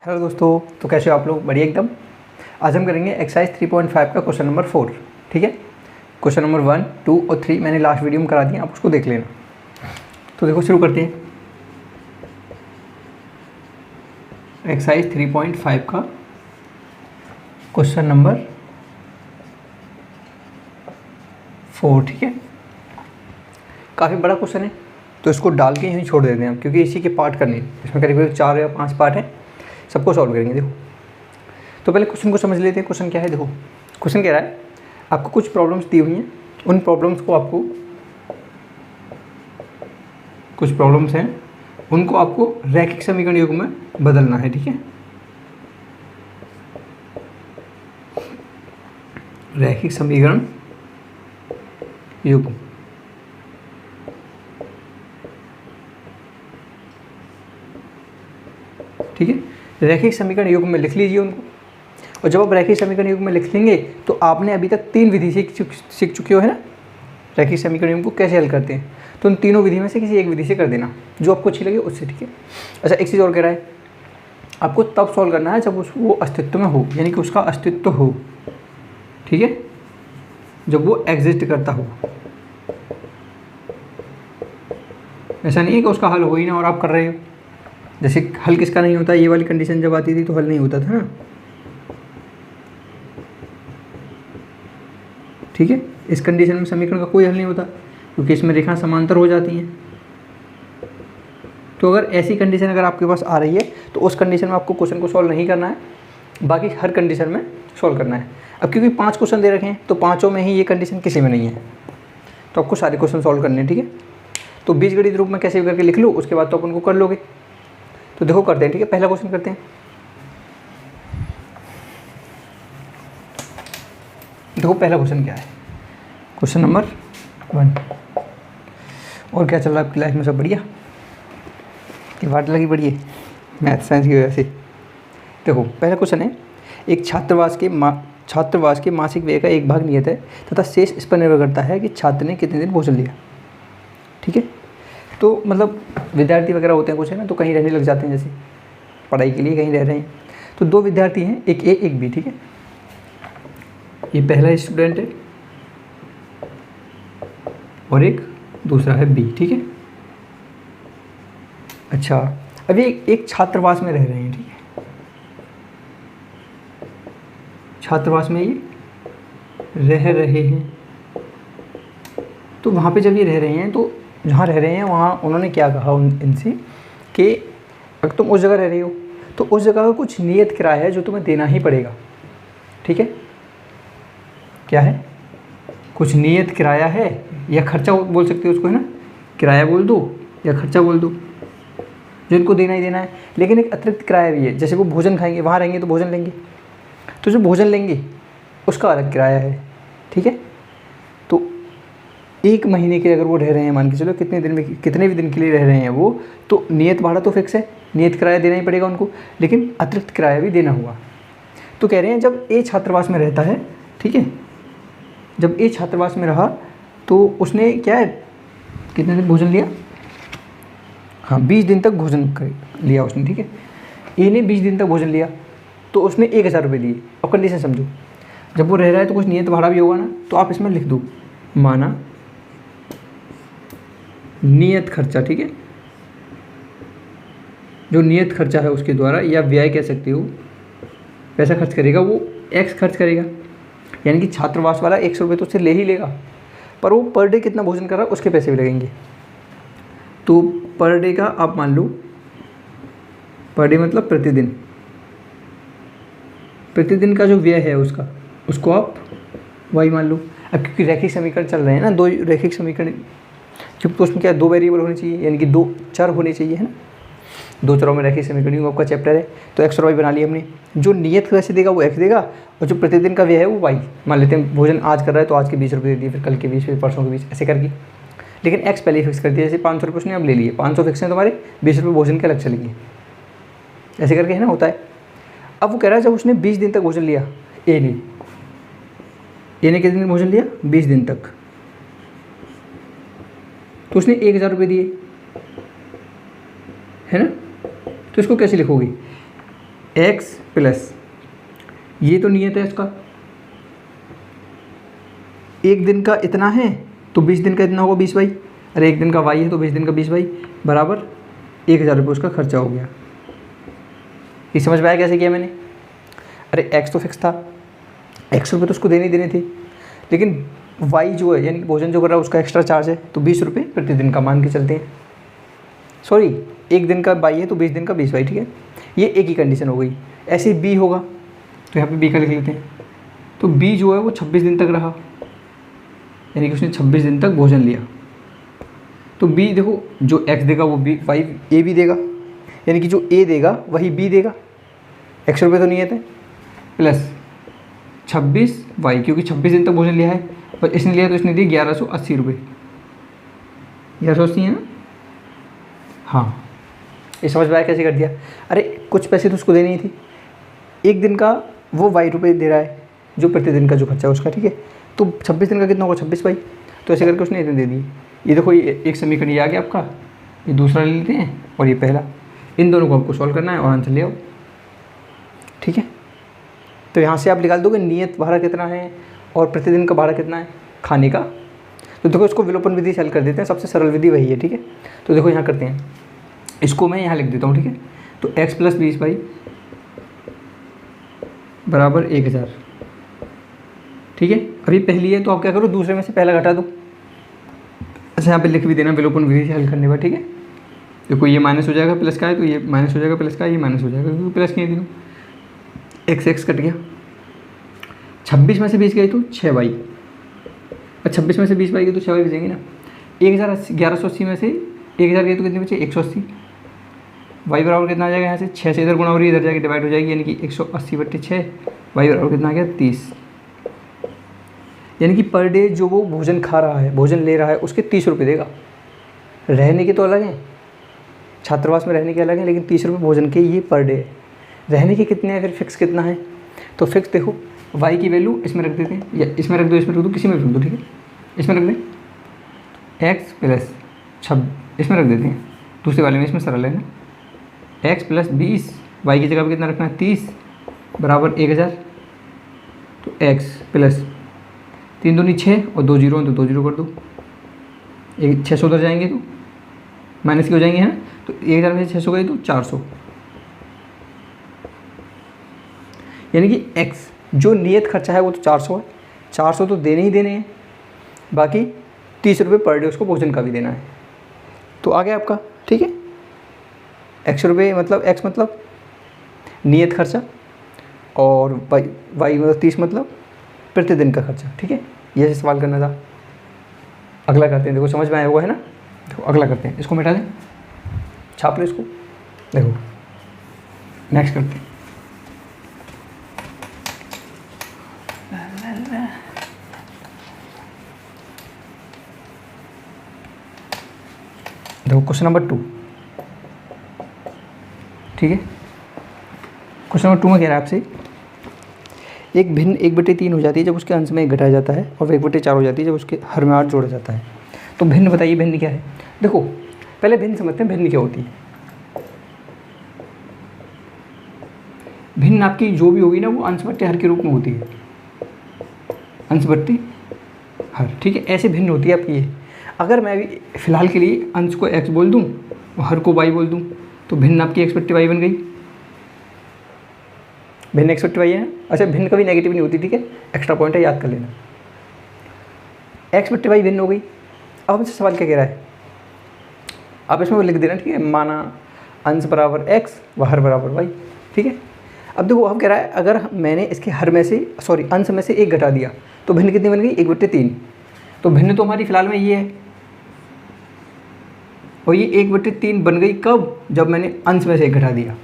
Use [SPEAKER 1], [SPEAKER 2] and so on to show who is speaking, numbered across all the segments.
[SPEAKER 1] Hello दोस्तों, तो कैसे हो आप लोग? बढ़िया एकदम। आज हम करेंगे एक्सरसाइज 3.5 का क्वेश्चन नंबर 4। ठीक है, क्वेश्चन नंबर 1, 2 और 3 मैंने लास्ट वीडियो में करा दिया, आप उसको देख लेना। तो देखो शुरू करते हैं एक्सरसाइज 3.5 का क्वेश्चन नंबर 4। ठीक है, काफ़ी बड़ा क्वेश्चन है तो इसको डाल के यहीं छोड़ देते हैं हम, क्योंकि इसी के पार्ट करने हैं। इसमें करीब 4 या 5 पार्ट हैं, सबको सॉल्व करेंगे। देखो, तो पहले क्वेश्चन को समझ लेते हैं। क्वेश्चन क्या है? देखो, क्वेश्चन कह रहा है आपको कुछ प्रॉब्लम्स दी हुई हैं, उन प्रॉब्लम्स को आपको कुछ प्रॉब्लम्स हैं उनको आपको रैखिक समीकरण युग में बदलना है। ठीक है, रैखिक समीकरण युग। ठीक है, रैखिक समीकरण युग में लिख लीजिए उनको। और जब आप रैखिक समीकरण युग में लिख लेंगे तो आपने अभी तक 3 विधि सीख चुके हो, है ना, रैखिक समीकरण युग को कैसे हल करते हैं। तो उन तीनों विधि में से किसी एक विधि से कर देना, जो आपको अच्छी लगे उससे। ठीक है, अच्छा एक चीज़ और कह रहा है, आपको तब सॉल्व करना है जब वो अस्तित्व में हो, यानी कि उसका अस्तित्व हो। ठीक है, जब वो एग्जिस्ट करता हो। ऐसा नहीं है कि उसका हल हो ही ना और आप कर रहे हो। जैसे हल किसका नहीं होता, ये वाली कंडीशन जब आती थी तो हल नहीं होता था ना। ठीक है, इस कंडीशन में समीकरण का कोई हल नहीं होता, क्योंकि इसमें रेखा समांतर हो जाती हैं। तो अगर ऐसी कंडीशन अगर आपके पास आ रही है तो उस कंडीशन में आपको क्वेश्चन को सॉल्व नहीं करना है, बाकी हर कंडीशन में सॉल्व करना है। अब क्योंकि 5 क्वेश्चन दे रखे हैं तो पाँचों में ही ये कंडीशन किसी में नहीं है, तो आपको सारे क्वेश्चन सॉल्व करने हैं। ठीक है, तो बीजगणित रूप में कैसे भी करके लिख लो, उसके बाद तो आप उनको कर लोगे। तो देखो करते हैं। ठीक है, पहला क्वेश्चन करते हैं। देखो पहला क्वेश्चन क्या है, क्वेश्चन नंबर 1। और क्या चल रहा है आपकी लाइफ में? सब बढ़िया कि वाट लगी पड़ी है मैथ साइंस की वजह से? देखो पहला क्वेश्चन है, एक छात्रावास के मासिक व्यय का एक भाग नियत है तथा शेष इस पर निर्भर करता है कि छात्र ने कितने दिन भोजन लिया। ठीक है, तो मतलब विद्यार्थी वगैरह होते हैं कुछ, है ना, तो कहीं रहने लग जाते हैं, जैसे पढ़ाई के लिए कहीं रह रहे हैं। तो 2 विद्यार्थी हैं, एक ए एक बी। ठीक है, ये पहला स्टूडेंट है और एक दूसरा है बी। ठीक है, अच्छा अभी एक छात्रावास में रह रहे हैं। ठीक है, छात्रावास में ये रह रहे हैं। तो वहाँ पे जब ये रह रहे हैं तो जहाँ रह रहे हैं वहाँ उन्होंने क्या कहा इनसे कि अगर तुम उस जगह रह रही हो तो उस जगह का कुछ नियत किराया है जो तुम्हें देना ही पड़ेगा। ठीक है, क्या है? कुछ नियत किराया है, या खर्चा बोल सकते हो उसको, है ना, किराया बोल दो या खर्चा बोल दो, जो इनको देना ही देना है। लेकिन एक अतिरिक्त किराया भी है, जैसे वो भोजन खाएंगे, वहाँ रहेंगे तो भोजन लेंगे, तो जो भोजन लेंगे उसका अलग किराया है। ठीक है, तो 1 महीने के अगर वो रह रहे हैं, मान के चलो कितने दिन में, कितने भी दिन के लिए रह रहे हैं वो, तो नियत भाड़ा तो फिक्स है, नियत किराया देना ही पड़ेगा उनको, लेकिन अतिरिक्त किराया भी देना होगा। तो कह रहे हैं जब ए छात्रावास में रहता है, ठीक है, जब ए छात्रावास में रहा तो उसने क्या है, कितने दिन भोजन लिया? हाँ, 20 दिन तक भोजन लिया उसने। ठीक है, ए ने 20 दिन तक भोजन लिया तो उसने 1000 रुपये दिए। अब कंडीशन समझो, जब वो रह रहा है तो कुछ नियत भाड़ा भी होगा ना, तो आप इसमें लिख दो माना नियत खर्चा। ठीक है, जो नियत खर्चा है उसके द्वारा, या व्यय कह सकते हो, पैसा खर्च करेगा वो एक्स खर्च करेगा, यानी कि छात्रावास वाला 100 रुपये तो उससे ले ही लेगा, पर वो पर डे कितना भोजन कर रहा है उसके पैसे भी लगेंगे। तो पर डे का आप मान लो, पर डे मतलब प्रतिदिन, प्रतिदिन का जो व्यय है उसका, उसको आप वही मान लो। अब क्योंकि रैखिक समीकरण चल रहे हैं ना, 2 रैखिक समीकरण, क्योंकि तो उसमें क्या है, 2 वेरिएबल होने चाहिए, यानी कि 2 चर होने चाहिए, है ना। 2 चरों में रैखिक समीकरण आपका चैप्टर है, तो एक्स और वाई बना लिया हमने। जो नियत वैसे देगा वो एक्स देगा, और जो प्रतिदिन का व्यय है वो वाई। मान लेते हैं भोजन आज कर रहा है तो आज के 20 रुपये दे दिए, फिर कल के 20, फिर परसों के 20, ऐसे करके। लेकिन एक्स पहले ही फिक्स कर दिया, जैसे 500 रुपये उसने अब ले लिए, 500 फिक्स हैं तुम्हारे, 20 रुपये भोजन के अलग चलेंगे, ऐसे करके, है ना, होता है। अब वो कह रहा है जब उसने 20 दिन तक भोजन लिया, ए ने कितने दिन भोजन लिया? 20 दिन तक, तो उसने 1000 रुपये दिए, है ना। तो इसको कैसे लिखोगे? एक्स प्लस, ये तो नियत है इसका, एक दिन का इतना है तो 20 दिन का इतना होगा 20 वाई, अरे एक दिन का वाई है तो 20 दिन का 20 वाई बराबर 1000 रुपये उसका खर्चा हो गया। ये समझ में आया कैसे किया मैंने? अरे एक्स तो फिक्स था, एक्स रुपये तो उसको देने ही देने थे, लेकिन वाई जो है यानी कि भोजन जो कर रहा है उसका एक्स्ट्रा चार्ज है, तो 20 रुपये प्रतिदिन का मान के चलते हैं। सॉरी, एक दिन का वाई है तो 20 दिन का 20 वाई, ठीक है। ये एक ही कंडीशन हो गई। ऐसे बी होगा तो यहाँ पे बी का लिख लेते हैं। तो बी जो है वो 26 दिन तक रहा, यानी कि उसने 26 दिन तक भोजन लिया। तो बी देखो, जो एक्स देगा वो बी वाई ए भी देगा, यानी कि जो ए देगा वही बी देगा। एक्स रुपये तो नियत है, प्लस 26 वाई, क्योंकि 26 दिन तक भोजन लिया है और इसने लिया तो इसने दिए 1180 रुपये। 1180 है ना? हाँ, ये समझ में आया कैसे कर दिया? अरे कुछ पैसे तो उसको देने ही थे, एक दिन का वो वाई रुपये दे रहा है जो प्रतिदिन का जो खर्चा है उसका, ठीक है। तो 26 दिन का कितना होगा? 26 वाई, तो ऐसे करके उसने इतने दे दिए। ये देखो, ये एक समीकरण ये आ गया आपका, ये दूसरा ले लेते हैं और ये पहला, इन दोनों को आपको सॉल्व करना है और आंसर ले आओ, ठीक है। तो यहाँ से आप निकाल दोगे नियत भाड़ा कितना है और प्रतिदिन का भाड़ा कितना है खाने का। तो देखो, इसको विलोपन विधि से हल कर देते हैं, सबसे सरल विधि वही है, ठीक है। तो देखो यहाँ करते हैं, इसको मैं यहाँ लिख देता हूँ, ठीक है। तो एक्स प्लस 20 वाई बराबर 1000, ठीक है। अभी पहली है तो आप क्या करो, दूसरे में से पहला घटा दो। अच्छा, यहाँ पे लिख भी देना विलोपन विधि से हल करने पर, ठीक है। देखो, ये माइनस हो जाएगा प्लस का है तो ये माइनस हो जाएगा प्लस का, ये माइनस हो जाएगा क्योंकि प्लस किए दिनों, एक्स एक्स कट गया। 26 में से 20 गई तो 6 वाई, और 26 में से 20 वाई गई तो 6 वाई बचेंगे ना। 1180 में से 1000 गई तो कितने बचे? 180। वाई बराबर कितना आ जाएगा? यहाँ से 6 से इधर गुणा हो रही है, इधर जाके डिवाइड हो जाएगी, यानी कि 180/6। वाई बराबर कितना आ गया? 30। यानी कि पर डे जो वो भोजन खा रहा है, भोजन ले रहा है, उसके 30 रुपये देगा। रहने के तो अलग हैं, छात्रावास में रहने के अलग हैं, लेकिन 30 रुपये भोजन के ये पर डे है। रहने के कितने हैं फिर, फिक्स कितना है? तो फिक्स देखो, वाई की वैल्यू इसमें रख देते हैं, या इसमें रख दो, इसमें रख दो, किसी में रख दो, ठीक है। इसमें रख दें एक्स प्लस 6, इसमें रख देते हैं, दूसरे वाले में, इसमें सरल है ना। एक्स प्लस 20, वाई की जगह पर कितना रखना है? 30 बराबर 1000। तो एक्स प्लस 3 दूनी 6 और 2 जीरो, तो 2 जीरो कर दो, 600 उधर जाएंगे तो माइनस के हो जाएंगे, हैं। तो 1000 में से 600 गई तो 400, यानी कि एक्स जो नियत खर्चा है वो तो 400 है, 400 तो देने ही देने हैं, बाकी 30 रुपये पर डे उसको भोजन का भी देना है। तो आ गया आपका, ठीक है। एक्स रुपये मतलब एक्स मतलब नियत खर्चा, और वाई मतलब 30 मतलब प्रतिदिन का खर्चा, ठीक है। ये सवाल करना था। अगला करते हैं, देखो समझ में आया हुआ है ना। देखो अगला करते हैं, इसको मिटा दें, छाप लो इसको। देखो नेक्स्ट करते हैं। देखो क्वेश्चन नंबर 2, ठीक है। क्वेश्चन नंबर 2 में कह रहा है आपसे, एक भिन्न 1/3 हो जाती है जब उसके अंश में 1 घटाया जाता है, और 1/4 हो जाती है जब उसके हर में 8 जोड़ा जाता है। तो भिन्न बताइए, भिन्न क्या है? देखो पहले भिन्न समझते हैं, भिन्न क्या होती है। भिन्न आपकी जो भी होगी ना वो अंश बट्टे हर के रूप में होती है, अंश बट्टे हर, ठीक है। ऐसे भिन्न होती है आपकी ये। अगर मैं अभी फिलहाल के लिए अंश को x बोल दूं और हर को y बोल दूं, तो भिन्न आपकी x/y बन गई। भिन्न x/y है। अच्छा, भिन्न कभी नेगेटिव नहीं होती, ठीक है, एक्स्ट्रा पॉइंट है, याद कर लेना। x/y भिन्न हो गई। अब हमसे सवाल क्या कह रहा है, आप इसमें वो लिख देना, ठीक है। माना अंश बराबर x व हर बराबर y, ठीक है। अब देखो हम कह रहा है, अगर मैंने इसके हर में से अंश में से 1 घटा दिया तो भिन्न कितनी बन गई? 1/3। तो भिन्न तो हमारी फिलहाल में ये है, और ये 1/3 बन गई कब? जब मैंने अंश में से 1 घटा दिया।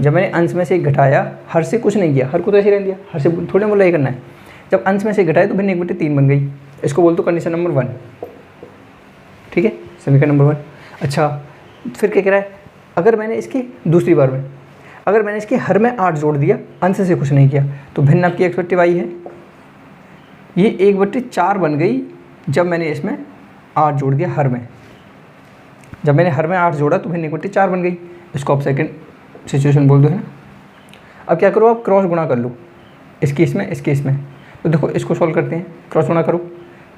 [SPEAKER 1] जब मैंने अंश में से 1 घटाया, हर से कुछ नहीं किया, हर को तो ऐसे ही रहने दिया, हर से थोड़े बोला ये करना है। जब अंश में से 1 घटाया तो भिन्न 1/3 बन गई। इसको बोल दो कंडीशन नंबर 1, ठीक है, समीकरण नंबर 1। अच्छा, फिर क्या कह रहा है, अगर मैंने इसकी दूसरी बार में अगर मैंने इसके हर में 8 जोड़ दिया, अंश से कुछ नहीं किया, तो भिन्न आपकी x/y है। ये 1/4 बन गई जब मैंने इसमें 8 जोड़ दिया हर में। जब मैंने हर में 8 जोड़ा तो भिन्न 1/4 बन गई। इसको आप सेकंड सिचुएशन बोल दो, है ना। अब क्या करो, आप क्रॉस गुणा कर लो, इसकी इसमें, इसकी इसमें। तो देखो इसको सॉल्व करते हैं, क्रॉस गुणा करो,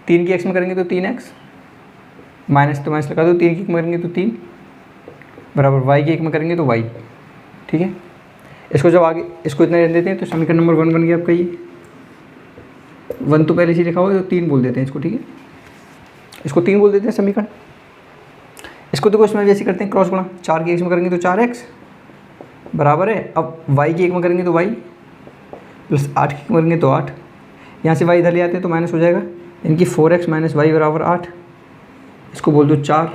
[SPEAKER 1] 3 की x में करेंगे तो 3x, माइनस तो माइनस लगा दो, 3 की x में करेंगे तो 3 बराबर y की 1 में करेंगे तो y। ठीक है, इसको जब आगे इसको इतना रहने देते हैं तो समीकरण नंबर 1 बन गया आपका ये। 1 तो पहले से लिखा हुआ है तो 3 बोल देते हैं इसको। ठीक है, इसको 3 बोल देते हैं समीकरण। इसको देखो इसमें जैसे करते हैं क्रॉस गुणा, 4 की x में करेंगे तो 4x बराबर है, अब y की 1 में करेंगे तो y प्लस 8 की करेंगे तो 8, यहाँ से y इधर ले आते हैं तो माइनस हो जाएगा, इनकी 4x माइनस वाई बराबर 8, इसको बोल दो 4।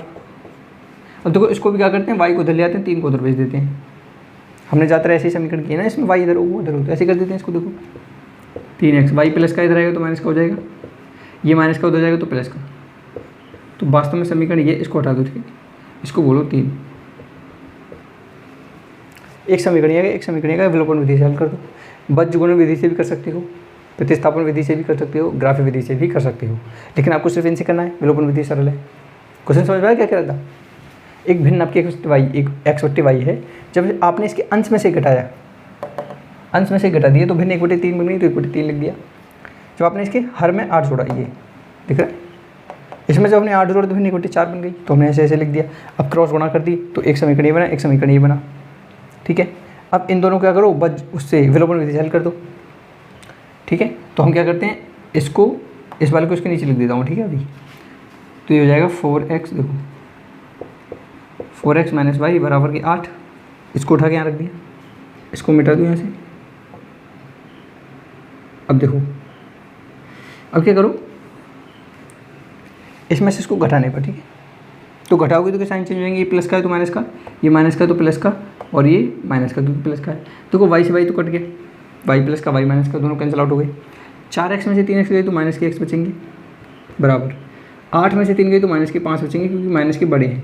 [SPEAKER 1] अब देखो इसको भी क्या करते हैं, y को इधर ले आते हैं, 3 को उधर भेज देते हैं। हमने ज़्यादातर ऐसे ही समीकरण किए ना, इसमें y इधर वो उधर होता है, ऐसे कर देते हैं इसको। देखो 3x, y प्लस का इधर आएगा तो माइनस का हो जाएगा, ये माइनस का उधर जाएगा तो प्लस का, तो वास्तव में समीकरण ये, इसको हटा दो। ठीक है, इसको बोलो 3। एक समीकरण है, एक समीकरण का विलोपन विधि से हल कर दो। बज्रगुणन विधि से भी कर सकते हो, प्रतिस्थापन विधि से भी कर सकते हो, ग्राफी विधि से भी कर सकते हो, लेकिन आपको सिर्फ इनसे करना है। विलोपन विधि सरल है। क्वेश्चन समझ में आया क्या कह रहा था? एक भिन्न आपकी एक्स बट्टी वाई है, जब आपने इसके अंश में से घटाया, अंश में से घटा दिया तो भिन्न 1/3 बन गई, तो 1/3 लिख दिया। जब आपने इसके हर में 8 जोड़ा, ये दिख रहा है, इसमें जब हमने 8 जोड़ा तो भिन्न 1/4 बन गई, तो हमने ऐसे ऐसे लिख दिया। अब क्रॉस गुणा कर दी तो एक समीकरण ये बना, एक समीकरण ये बना। ठीक है, अब इन दोनों क्या करो, बस उससे विलोपन विधि से हल कर दो। ठीक है, तो हम क्या करते हैं, इसको इस वाले को इसके नीचे लिख देता हूँ। ठीक है, अभी तो ये हो जाएगा 4x, देखो 4x माइनस वाई बराबर की 8, इसको उठा के यहाँ रख दिया, इसको मिटा दो यहाँ से। अब देखो, अब क्या करो, इसमें से इसको घटाने पर। ठीक है, तो घटाओगे तो क्या साइन चेंज हो जाएंगे, ये प्लस का है तो माइनस का, ये माइनस का है तो प्लस का, और ये माइनस का क्योंकि प्लस का है। देखो वाई से वाई तो कट गया, वाई प्लस का वाई माइनस का, दोनों कैंसिल आउट हो गए। 4x में से 3x गए तो माइनस के x बचेंगे बराबर, 8 में से 3 गए तो माइनस के 5 बचेंगे क्योंकि माइनस के बड़े हैं।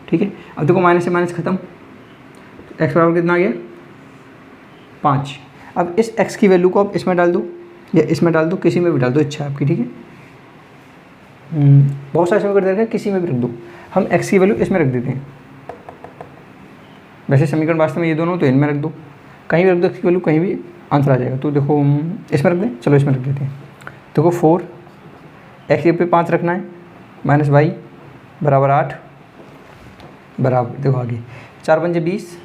[SPEAKER 1] ठीक है, अब देखो माइनस से माइनस खत्म, तो x बराबर कितना आ गया 5। अब इस x की वैल्यू को आप इसमें डाल दो या इसमें डाल दो, किसी में भी डाल दो, इच्छा आपकी। ठीक है, बहुत सारे समीकरण दे रखे, किसी में भी रख दो। हम x की वैल्यू इसमें रख देते हैं, वैसे समीकरण वास्तव में ये दोनों, तो इनमें रख दो, कहीं भी रख दो x की वैल्यू, कहीं भी आंसर आ जाएगा। तो देखो इसमें रख दें, चलो इसमें रख देते हैं। देखो 4 x के पे 5 रखना है, माइनस वाई बराबर 8 बराबर, देखो आगे 4 पंजे 20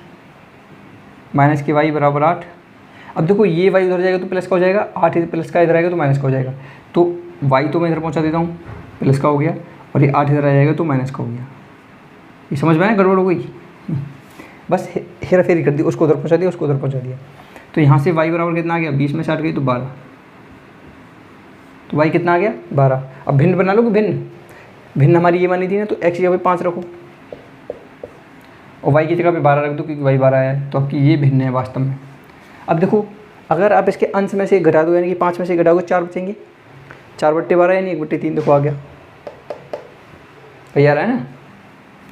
[SPEAKER 1] माइनस के वाई बराबर 8। अब देखो ये वाई उधर जाएगा तो प्लस का हो जाएगा, 8 प्लस का इधर आएगा तो माइनस का हो जाएगा, तो वाई तो मैं इधर पहुंचा देता हूँ, प्लस का हो गया, और ये 8 इधर आ जाएगा तो माइनस का हो गया। ये समझ में आया, गड़बड़ हो गई, बस हेरा फेरी कर दी, उसको उधर पहुँचा दिया, उसको उधर पहुँचा दिया। तो यहाँ से y बराबर कितना आ गया, 20 में से 8 गई तो 12, तो y कितना आ गया 12। अब भिन्न बना लो कि भिन्न हमारी ये मानी थी ना, तो x की जगह पे 5 रखो और y की जगह पे 12 रख दो क्योंकि y 12 आया है, तो आपकी ये भिन्न है वास्तव में। अब देखो अगर आप इसके अंश में से घटा दो, यानी कि 5 में से घटाओगे 4 बचेंगे, 4/12 यानी 1/3, देखो आ गया, तैयार है ना।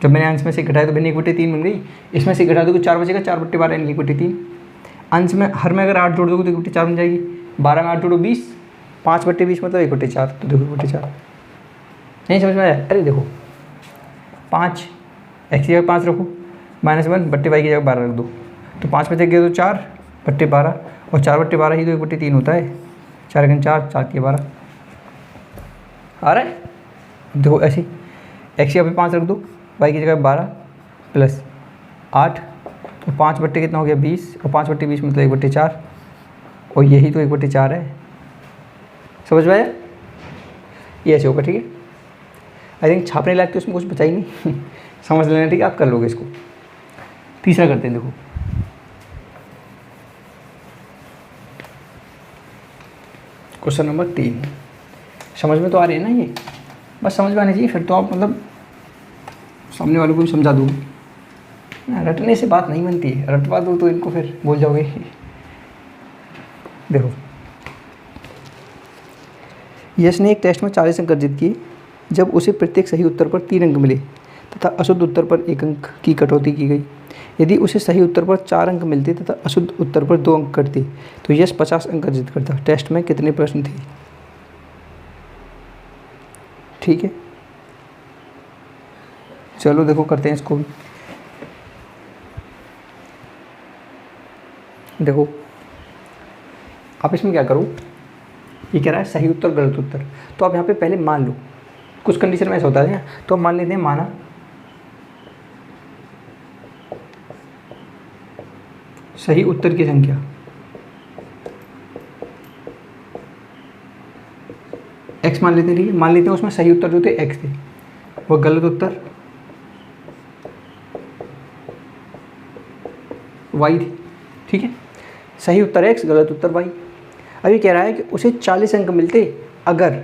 [SPEAKER 1] जब मैंने अंश में से घटाया तो भिन्न 1/3 बन गई, इसमें से घटा दोगे 4 बचेगा, 4/12 यानी 1/3। अंश में हर में अगर 8 जोड़ दोगे तो 1/4 बन जाएगी, 12 में 8 जोड़ो 20, 5/20 मतलब 1/4, तो देखो 1/4 नहीं समझ में आया। अरे देखो 5 x की जगह 5 रखो, -1 बट्टे y की जगह 12 रख दो, तो 5 में से गए तो 4/12, और 4/12 ही तो 1/3 होता है, 4 × 4 4 की 12 आ रहा है। देखो ऐसे x की जगह 5 रख दो, y की जगह 12 प्लस 8, तो 5 बट्टे कितना हो गया 20, और 5/20 मतलब 1/4, और यही तो 1/4 है। समझ में आया, ये ऐसे होगा। ठीक है, आई थिंक छापने लायक तो उसमें कुछ बचा ही नहीं समझ लेना। ठीक है, आप कर लोगे इसको। तीसरा करते हैं, देखो क्वेश्चन नंबर 3। समझ में तो आ रही है ना, ये बस समझ में आनी चाहिए, फिर तो आप मतलब सामने वालों को भी समझा दोगे। रटने से बात नहीं बनती है, रटवा दो तो इनको फिर बोल जाओगे। देखो यश ने एक टेस्ट में 40 अंक अर्जित किए, जब उसे प्रत्येक सही उत्तर पर 3 अंक मिले तथा अशुद्ध उत्तर पर 1 अंक की कटौती की गई। यदि उसे सही उत्तर पर 4 अंक मिलते तथा अशुद्ध उत्तर पर 2 अंक कटते तो यश 50 अंक अर्जित करता। टेस्ट में कितने प्रश्न थे? ठीक है, चलो देखो करते हैं इसको भी। देखो आप इसमें क्या करो, ये कह रहा है सही उत्तर गलत उत्तर, तो आप यहाँ पे पहले मान लो, कुछ कंडीशन में ऐसा होता है, तो हम मान लेते हैं, माना सही उत्तर की संख्या x मान लेते हैं, ठीक है, मान लेते हैं उसमें सही उत्तर जो थे x थे, वो गलत उत्तर y थे, ठीक है, सही उत्तर x, गलत उत्तर y। अब ये कह रहा है कि उसे 40 अंक मिलते अगर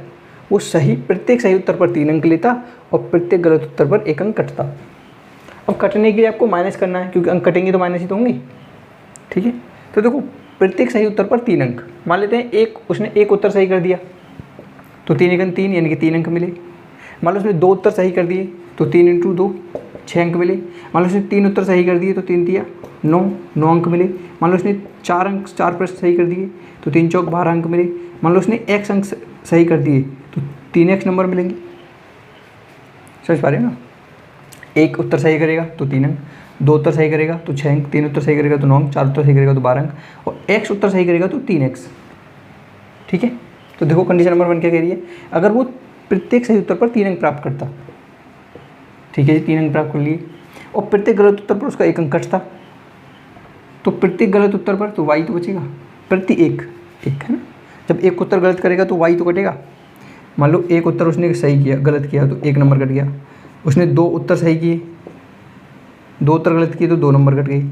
[SPEAKER 1] वो प्रत्येक सही उत्तर पर 3 अंक लेता और प्रत्येक गलत उत्तर पर 1 अंक कटता। अब कटने के लिए आपको माइनस करना है, क्योंकि अंक कटेंगे तो माइनस ही तो होंगे, ठीक है। तो देखो प्रत्येक सही उत्तर पर 3 अंक, मान लेते हैं उसने एक उत्तर सही कर दिया तो 3 × 3 यानी कि 3 अंक मिले। मान लो उसने 2 उत्तर सही कर दिए तो 3 × 2 6 अंक मिले। मान लो उसने 3 उत्तर सही कर दिए तो 3 × 3 9 अंक मिले। मान लो उसने 4 प्रश्न सही कर दिए तो 3 × 4 12 अंक मिले। मान लो उसने x अंक सही कर दिए तो 3x नंबर मिलेंगे। समझ पा रहे हो ना, एक उत्तर सही करेगा तो 3 अंक, 2 उत्तर सही करेगा तो 6 अंक, 3 उत्तर सही करेगा तो 9 अंक, 4 उत्तर सही करेगा तो 12 अंक और x उत्तर सही करेगा तो 3x, ठीक है। तो देखो कंडीशन नंबर 1 क्या कह रही है, अगर वो प्रत्येक सही उत्तर पर 3 अंक प्राप्त करता, ठीक है जी, 3 अंक प्राप्त कर लिए, और प्रत्येक गलत उत्तर पर उसका 1 अंक कटता, तो प्रत्येक गलत उत्तर पर तो y तो बचेगा, प्रति एक है ना। जब एक उत्तर गलत करेगा तो y तो कटेगा। मान लो एक उत्तर उसने सही किया, गलत किया तो 1 नंबर कट गया। उसने 2 उत्तर सही किए, 2 उत्तर गलत किए तो 2 नंबर कट गई।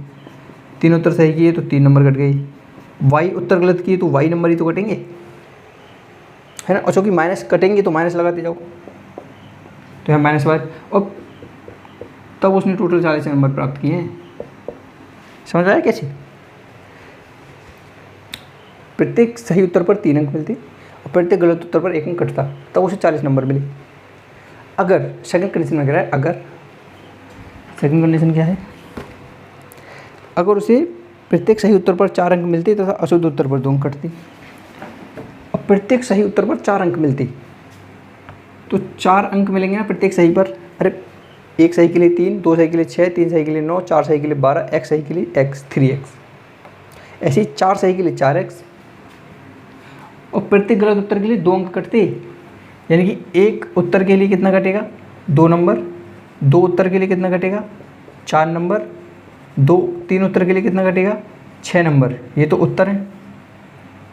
[SPEAKER 1] 3 उत्तर सही किए तो 3 नंबर कट गई। y उत्तर गलत किए तो y नंबर ही तो कटेंगे, है ना। और चूँकि माइनस कटेंगे तो माइनस लगाते जाओ, तो यहाँ -y, और तब उसने टोटल 40 नंबर प्राप्त किए हैं। समझ आया कैसे? प्रत्येक सही उत्तर पर 3 अंक मिलते और प्रत्येक गलत उत्तर पर 1 अंक कटता, तब उसे 40 नंबर मिले। अगर सेकंड कंडीशन में कह रहा है, अगर सेकंड कंडीशन क्या है, अगर उसे प्रत्येक सही उत्तर पर 4 अंक मिलते तथा अशुद्ध उत्तर पर 2 अंक कटते, और प्रत्येक सही उत्तर पर 4 अंक मिलते, तो 4 अंक मिलेंगे ना प्रत्येक सही पर। अरे एक सही के लिए 3, 2 सही के लिए 6, 3 सही के लिए 9, 4 सही के लिए 12, x सही के लिए x 3x, ऐसे ही 4 सही के लिए 4x, और प्रत्येक गलत उत्तर के लिए 2 अंक कटते, यानी कि एक उत्तर के लिए कितना कटेगा, 2 नंबर, 2 उत्तर के लिए कितना कटेगा, 4 नंबर, 3 उत्तर के लिए कितना कटेगा, 6 नंबर। ये तो उत्तर हैं,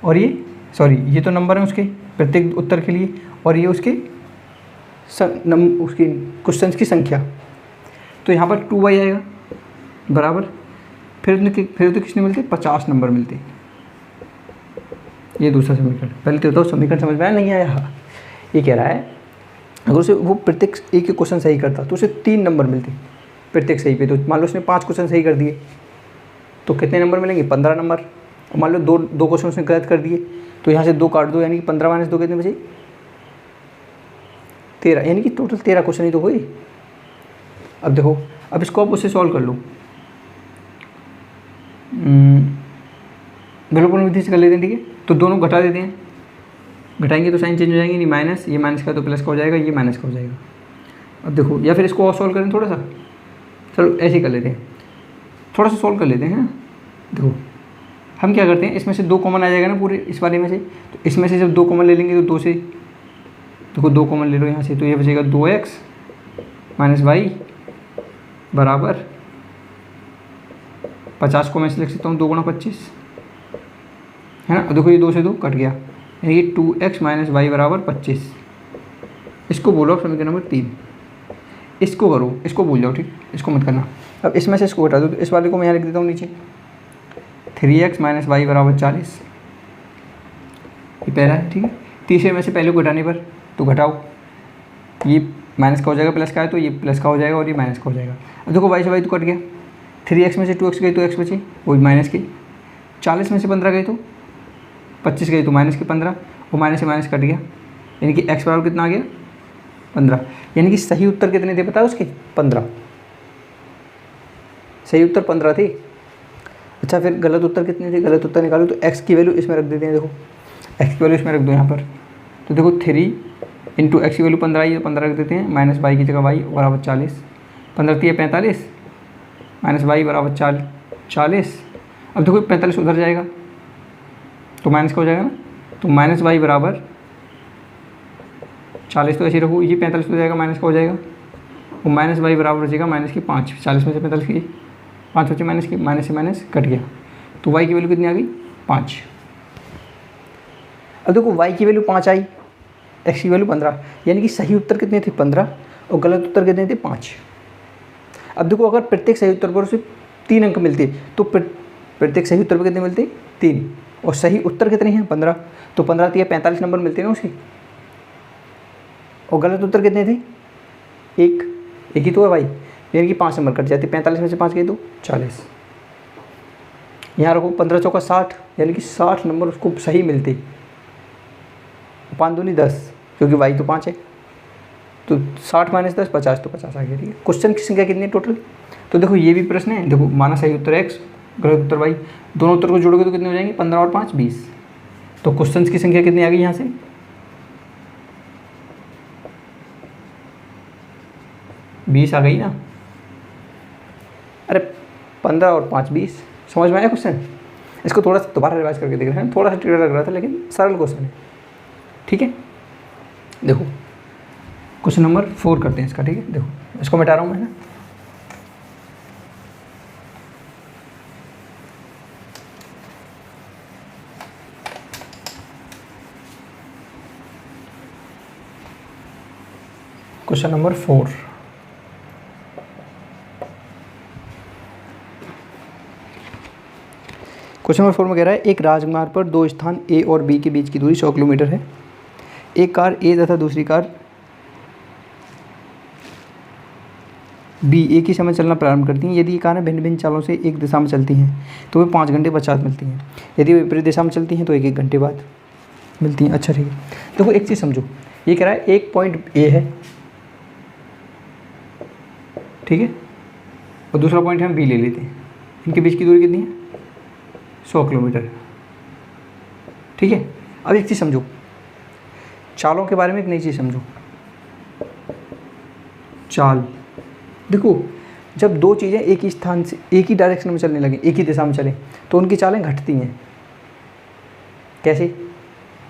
[SPEAKER 1] और ये तो नंबर हैं उसके प्रत्येक उत्तर के लिए, और ये उसके उसकी क्वेश्चंस की संख्या। तो यहाँ पर 2y आएगा बराबर, फिर तो कितने मिलते, 50 नंबर मिलते। ये दूसरा समीकरण। पहले तो समीकरण समझ में आया, नहीं आया? ये कह रहा है अगर उसे वो प्रत्येक एक ही क्वेश्चन सही करता तो उसे 3 नंबर मिलते प्रत्येक सही पे। तो मान लो उसने 5 क्वेश्चन सही कर दिए तो कितने नंबर मिलेंगे, 15 नंबर। और मान लो दो क्वेश्चन उसने गलत कर दिए तो यहाँ से 2 काट दो, यानी कि 15 - 2 कितने बचे, 13, यानी कि टोटल 13 क्वेश्चन ही तो हुए। अब देखो, अब इसको आप उससे सॉल्व कर लो, विलोपन विधि से कर लेते हैं, ठीक है। तो दोनों घटा देते हैं, घटाएंगे तो साइन चेंज हो जाएंगे, नहीं माइनस, ये माइनस का तो प्लस का हो जाएगा, ये माइनस का हो जाएगा। अब देखो, या फिर इसको और सॉल्व करें थोड़ा सा, चलो ऐसे ही कर लेते हैं, थोड़ा सा सॉल्व कर लेते हैं। देखो हम क्या करते हैं, इसमें से 2 कॉमन आ जाएगा ना पूरे इस वाले में से, तो इसमें से जब 2 कॉमन ले लेंगे तो 2 से, देखो 2 कॉमन ले लो यहाँ से, तो ये बचेगा 2x - y बराबर 50 को मैं लिख सकता हूँ 2 × 25, है ना। देखो ये 2 से 2 कट गया, यानी कि 2x - y बराबर 25। इसको बोलो समीकरण नंबर 3। इसको करो, इसको भूल जाओ, ठीक, इसको मत करना। अब इसमें से इसको हटा दो, तो इस वाले को मैं यहाँ लिख देता हूँ नीचे, 3x - y बराबर 40, ये पहला है, ठीक है। तीसरे में से पहले को घटाने पर तो घटाओ, ये माइनस का हो जाएगा, प्लस का है तो ये प्लस का हो जाएगा, और ये माइनस का हो जाएगा। अब देखो y से y तो कट गया, 3x में से 2x गई तो x बची, वही माइनस की। 40 में से 15 गई तो 25 गई तो माइनस की 15, वो माइनस से माइनस कट गया, यानी कि x बराबर कितना आ गया, 15। यानी कि सही उत्तर कितने थे पता है उसके, 15। सही उत्तर 15 थे। अच्छा फिर गलत उत्तर कितने थे, गलत उत्तर निकालो तो x की वैल्यू इसमें रख देते हैं। देखो x की वैल्यू इसमें रख दो यहाँ पर, तो देखो 3 × x की वैल्यू 15 आई है, 15 रख देते हैं, माइनस y की जगह y बराबर 40, 15 × 3 = 45, माइनस y बराबर 40। अब देखो 45 उधर जाएगा तो माइनस का हो जाएगा ना, तो माइनस वाई बराबर 40 तो ऐसे रखो, ये 45 हो जाएगा, माइनस का हो जाएगा, वो माइनस वाई बराबर हो जाएगा माइनस की 5, 40 में से 45 की 5 बचे माइनस की, माइनस से माइनस कट गया, तो वाई की वैल्यू कितनी आ गई 5। अब देखो वाई की वैल्यू 5 आई, एक्स की वैल्यू 15, यानी कि सही उत्तर कितने थे 15 और गलत उत्तर कितने थे 5। अब देखो अगर प्रत्येक सही उत्तर पर उसे 3 अंक मिलते तो प्रत्येक सही उत्तर पर कितने मिलते 3, और सही उत्तर कितने हैं 15, तो 15 तो 45 नंबर मिलते हैं ना उसे, और गलत उत्तर कितने थे एक ही तो है भाई, यानी कि 5 नंबर कट जाते, 45 में से 5 गए तो 40। यहाँ रखो 15 चौका 60, यानी कि 60 नंबर उसको सही मिलते, 5 दूनी 10, क्योंकि वाई तो 5 है, तो 60 माइनस 10 50, तो 50 आ गया। ठीक है, क्वेश्चन की संख्या कितनी है टोटल, तो देखो ये भी प्रश्न है, देखो माना सही उत्तर एक्स गलत उत्तर वाई, दोनों उत्तर को जोड़ोगे तो कितने हो जाएंगे 15 और 5 20, तो क्वेश्चन की संख्या कितनी आ गई यहाँ से 20 आ गई ना। अरे 15 और 5 20, समझ में आया क्वेश्चन। इसको थोड़ा सा दोबारा रिवाइज करके देख रहे हैं, थोड़ा सा टेढ़ा लग रहा था लेकिन सरल क्वेश्चन है। ठीक है, देखो क्वेश्चन नंबर 4 करते हैं इसका। ठीक है, देखो इसको मिटा रहा हूँ मैं ना, क्वेश्चन नंबर 4। क्वेश्चन नंबर 4 में कह रहा है एक राजमार्ग पर दो स्थान ए और बी के बीच की दूरी 100 किलोमीटर है। एक कार ए तथा दूसरी कार बी एक ही समय चलना प्रारंभ करती हैं। यदि ये कारें भिन्न भिन्न चालों से एक दिशा में चलती हैं तो वे 5 घंटे पश्चात मिलती हैं। यदि वे विपरीत दिशा में चलती हैं तो 1-1 घंटे बाद मिलती हैं। अच्छा ठीक है, देखो एक चीज़ समझो, ये कह रहा है एक पॉइंट ए है, ठीक है, और दूसरा पॉइंट हम बी ले लेते हैं। इनके बीच की दूरी कितनी है 100 किलोमीटर। ठीक है, अब एक चीज़ समझो, चालों के बारे में एक नई चीज़ समझो। चाल देखो, जब दो चीज़ें एक ही स्थान से एक ही डायरेक्शन में चलने लगें, एक ही दिशा में चलें, तो उनकी चालें घटती हैं। कैसे?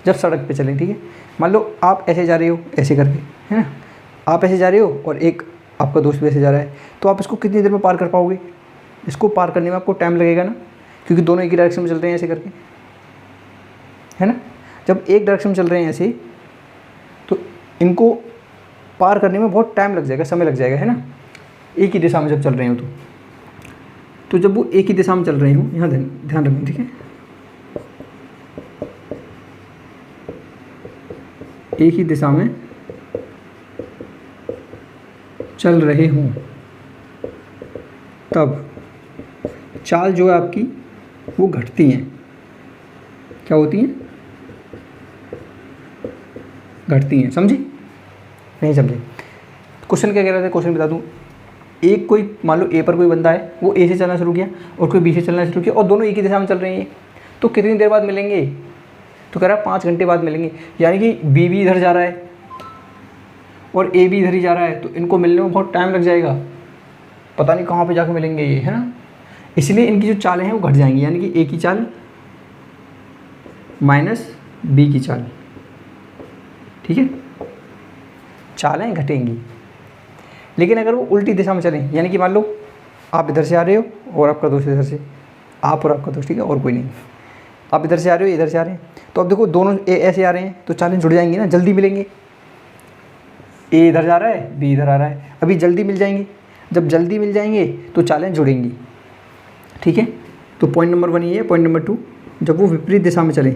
[SPEAKER 1] जब सड़क पे चलें। ठीक है, मान लो आप ऐसे जा रहे हो ऐसे करके, है ना, आप ऐसे जा रहे हो और एक आपका दोस्त भी ऐसे जा रहा है, तो आप इसको कितनी देर में पार कर पाओगे? इसको पार करने में आपको टाइम लगेगा ना, क्योंकि दोनों एक ही डायरेक्शन में चल रहे हैं ऐसे करके, है ना। जब एक डायरेक्शन में चल रहे हैं ऐसे, तो इनको पार करने में बहुत टाइम लग जाएगा, समय लग जाएगा, है ना, एक ही दिशा में जब चल रहे हो तो जब वो एक ही दिशा में चल रहे हो, यहाँ ध्यान रखें, ठीक है, एक ही दिशा में चल रहे हों, तब चाल जो है आपकी वो घटती हैं। क्या होती हैं? घटती हैं। समझे? नहीं समझे? क्वेश्चन क्या कह रहे थे, क्वेश्चन बता दूं। एक कोई मान लो ए पर कोई बंदा है, वो ए से चलना शुरू किया और कोई बी से चलना शुरू किया और दोनों एक ही दिशा में चल रहे हैं, तो कितनी देर बाद मिलेंगे? तो कह रहा है 5 घंटे बाद मिलेंगे। यानी कि बी भी इधर जा रहा है और ए भी इधर ही जा रहा है, तो इनको मिलने में बहुत टाइम लग जाएगा, पता नहीं कहाँ पे जाकर मिलेंगे ये, है ना। इसलिए इनकी जो चालें हैं वो घट जाएंगी, यानी कि ए की चाल माइनस बी की चाल। ठीक है, चालें घटेंगी। लेकिन अगर वो उल्टी दिशा में चलें, यानी कि मान लो आप इधर से आ रहे हो और आपका दोस्त इधर से, आप और आपका दोस्त, ठीक है, और कोई नहीं, आप इधर से आ रहे हो, इधर से आ रहे हैं, तो अब देखो दोनों ऐसे आ रहे हैं, तो चालें जुड़ जाएंगी ना, जल्दी मिलेंगे। ए इधर जा रहा है, बी इधर आ रहा है, अभी जल्दी मिल जाएंगे। जब जल्दी मिल जाएंगे तो चालें जुड़ेंगी। ठीक है, तो पॉइंट नंबर 1 ये है। पॉइंट नंबर 2, जब वो विपरीत दिशा में चलें,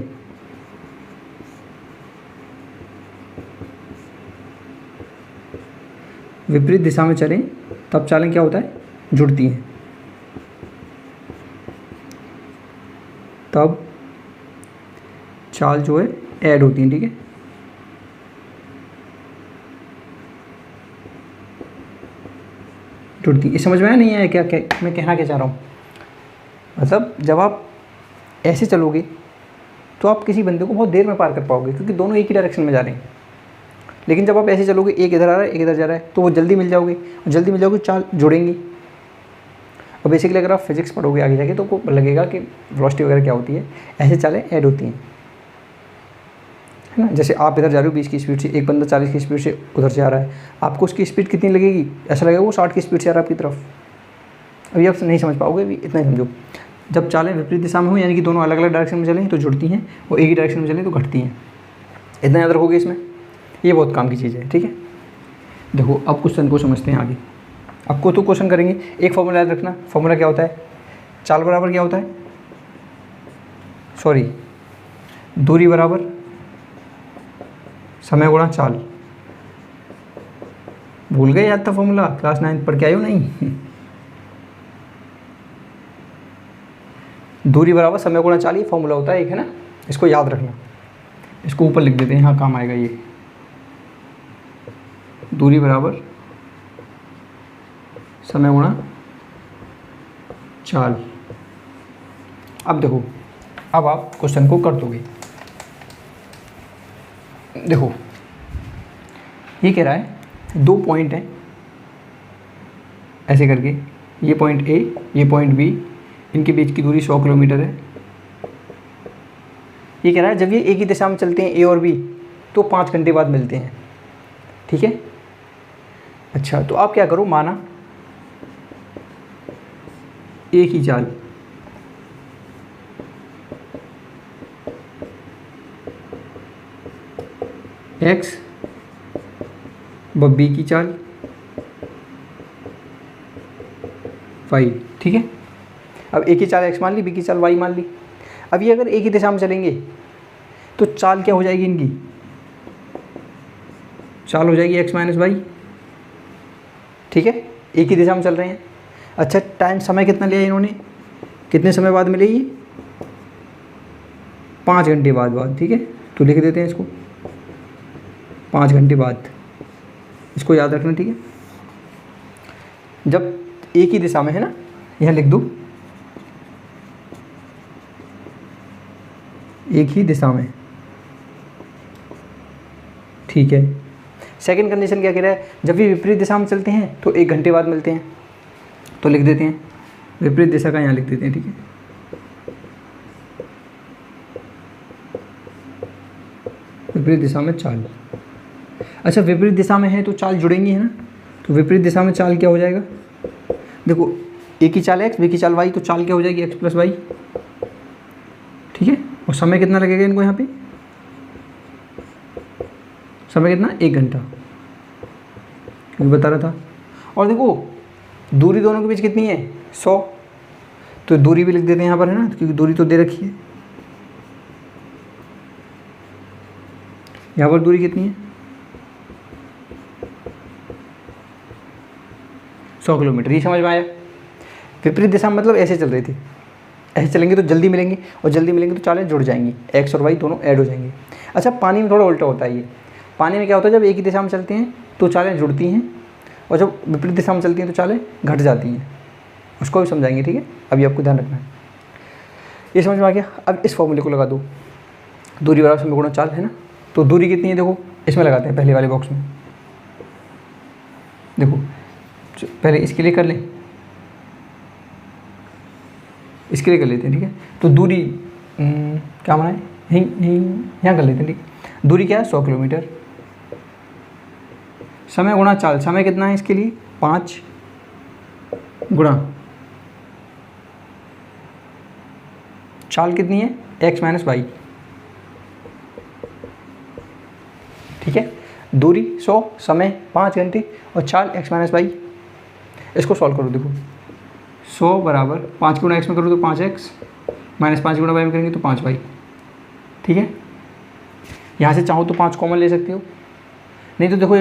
[SPEAKER 1] विपरीत दिशा में चलें, तब चालें क्या होता है? जुड़ती हैं। तब चाल जो है ऐड होती हैं। ठीक है, जुड़ती। ये समझ में आया नहीं आया क्या मैं कहना क्या चाह रहा हूँ? मतलब जब आप ऐसे चलोगे तो आप किसी बंदे को बहुत देर में पार कर पाओगे, क्योंकि दोनों एक ही डायरेक्शन में जा रहे हैं। लेकिन जब आप ऐसे चलोगे, एक इधर आ रहा है एक इधर जा रहा है, तो वो जल्दी मिल जाओगे, और जल्दी मिल जाओगे चाल जुड़ेंगी। और बेसिकली अगर आप फिजिक्स पढ़ोगे आगे जाके तो आपको लगेगा कि वेलोसिटी वगैरह क्या होती है, ऐसे चालें ऐड होती हैं, है ना। जैसे आप इधर जा रहे हो 20 की स्पीड से, एक बंदा 40 की स्पीड से उधर से आ रहा है, आपको उसकी स्पीड कितनी लगेगी, ऐसा लगेगा वो 60 की स्पीड से आ रहा है आपकी तरफ। अभी आप नहीं समझ पाओगे, अभी इतना ही समझो। जब चालें विपरीत दिशा में हो, यानी कि दोनों अलग अलग डायरेक्शन में चलें तो जुड़ती हैं, और एक ही डायरेक्शन में चलें तो घटती हैं। इतना याद रखोगे इसमें, ये बहुत काम की चीज़ है, ठीक है। देखो अब क्वेश्चन को समझते हैं आगे। आपको तो क्वेश्चन करेंगे, एक फॉर्मूला याद रखना। फॉर्मूला क्या होता है, चाल बराबर क्या होता है, सॉरी दूरी बराबर समय गुणा चाल। भूल गए, याद था फॉर्मूला, क्लास 9 पढ़ के आए हो नहीं? दूरी बराबर समय गुणा चाल, ये फॉर्मूला होता है एक, है ना। इसको याद रखना, इसको ऊपर लिख देते हैं, हाँ काम आएगा ये। दूरी बराबर समय गुणा चाल। अब देखो, अब आप क्वेश्चन को कर दोगे। देखो ये कह रहा है 2 पॉइंट हैं ऐसे करके, ये पॉइंट ए, ये पॉइंट बी, इनके बीच की दूरी 100 किलोमीटर है। ये कह रहा है जब ये एक ही दिशा में चलते हैं ए और बी तो 5 घंटे बाद मिलते हैं, ठीक है। अच्छा तो आप क्या करो, माना एक ही चाल, एक्स व बी की चाल वाई, ठीक है। अब एक ही चाल एक्स मान ली, बी की चाल वाई मान ली। अब ये अगर एक ही दिशा में चलेंगे तो चाल क्या हो जाएगी इनकी, चाल हो जाएगी एक्स माइनस वाई, ठीक है। एक ही दिशा में चल रहे हैं। अच्छा टाइम समय कितना लिया इन्होंने, कितने समय बाद मिलेगी, 5 घंटे बाद, ठीक है। तो लिख देते हैं इसको 5 घंटे बाद, इसको याद रखना, ठीक है। जब एक ही दिशा में है ना, यहाँ लिख दूँ एक ही दिशा में, ठीक है। सेकंड कंडीशन क्या कह रहा है, जब भी विपरीत दिशा में चलते हैं तो 1 घंटे बाद मिलते हैं, तो लिख देते हैं विपरीत दिशा का यहाँ लिख देते हैं, ठीक है। विपरीत दिशा में चाल। अच्छा विपरीत दिशा में है तो चाल जुड़ेंगी, है ना। तो विपरीत दिशा में चाल क्या हो जाएगा, देखो एक ही चाल एक्स, बी की चाल वाई, तो चाल क्या हो जाएगी एक्स प्लस वाई, ठीक है। और समय कितना लगेगा इनको, यहाँ पे समय कितना, 1 घंटा, क्योंकि बता रहा था। और देखो दूरी दोनों के बीच कितनी है, 100, तो दूरी भी लिख देते हैं यहाँ पर, है ना, क्योंकि दूरी तो दे रखी है। यहाँ पर दूरी कितनी है, 100 किलोमीटर। ये समझ में आया। विपरीत दिशा में मतलब ऐसे चल रही थी, ऐसे चलेंगे तो जल्दी मिलेंगे, और जल्दी मिलेंगे तो चालें जुड़ जाएंगी, एक्स और वाई दोनों ऐड हो जाएंगे। अच्छा पानी में थोड़ा उल्टा होता है ये। पानी में क्या होता है, जब एक ही दिशा में चलते हैं तो चालें जुड़ती हैं, और जब विपरीत दिशा में चलती हैं तो चालें घट जाती हैं। उसको भी समझाएंगे, ठीक है। अभी आपको ध्यान रखना है। ये समझ में आ गया। अब इस फॉर्मूले को लगा दो, दूरी बराबर समय गुणा चाल, है ना। तो दूरी कितनी है, देखो इसमें लगाते हैं, पहले वाले बॉक्स में। देखो पहले इसके लिए कर लें, इसके लिए कर लेते हैं, ठीक है। तो दूरी क्या बनाए, यहाँ कर लेते हैं, ठीक है। दूरी क्या है, 100 किलोमीटर। समय गुणा चाल, समय कितना है इसके लिए, 5 गुणा चाल कितनी है, एक्स माइनस वाई, ठीक है। दूरी 100, समय 5 घंटे, और चाल एक्स माइनस वाई। इसको सॉल्व करो, देखो 100 बराबर 5 गुणा एक्स में करो तो 5x, माइनस 5 गुणा वाई में करेंगे तो 5y, ठीक है। यहाँ से चाहो तो 5 कॉमन ले सकते हो, नहीं तो देखो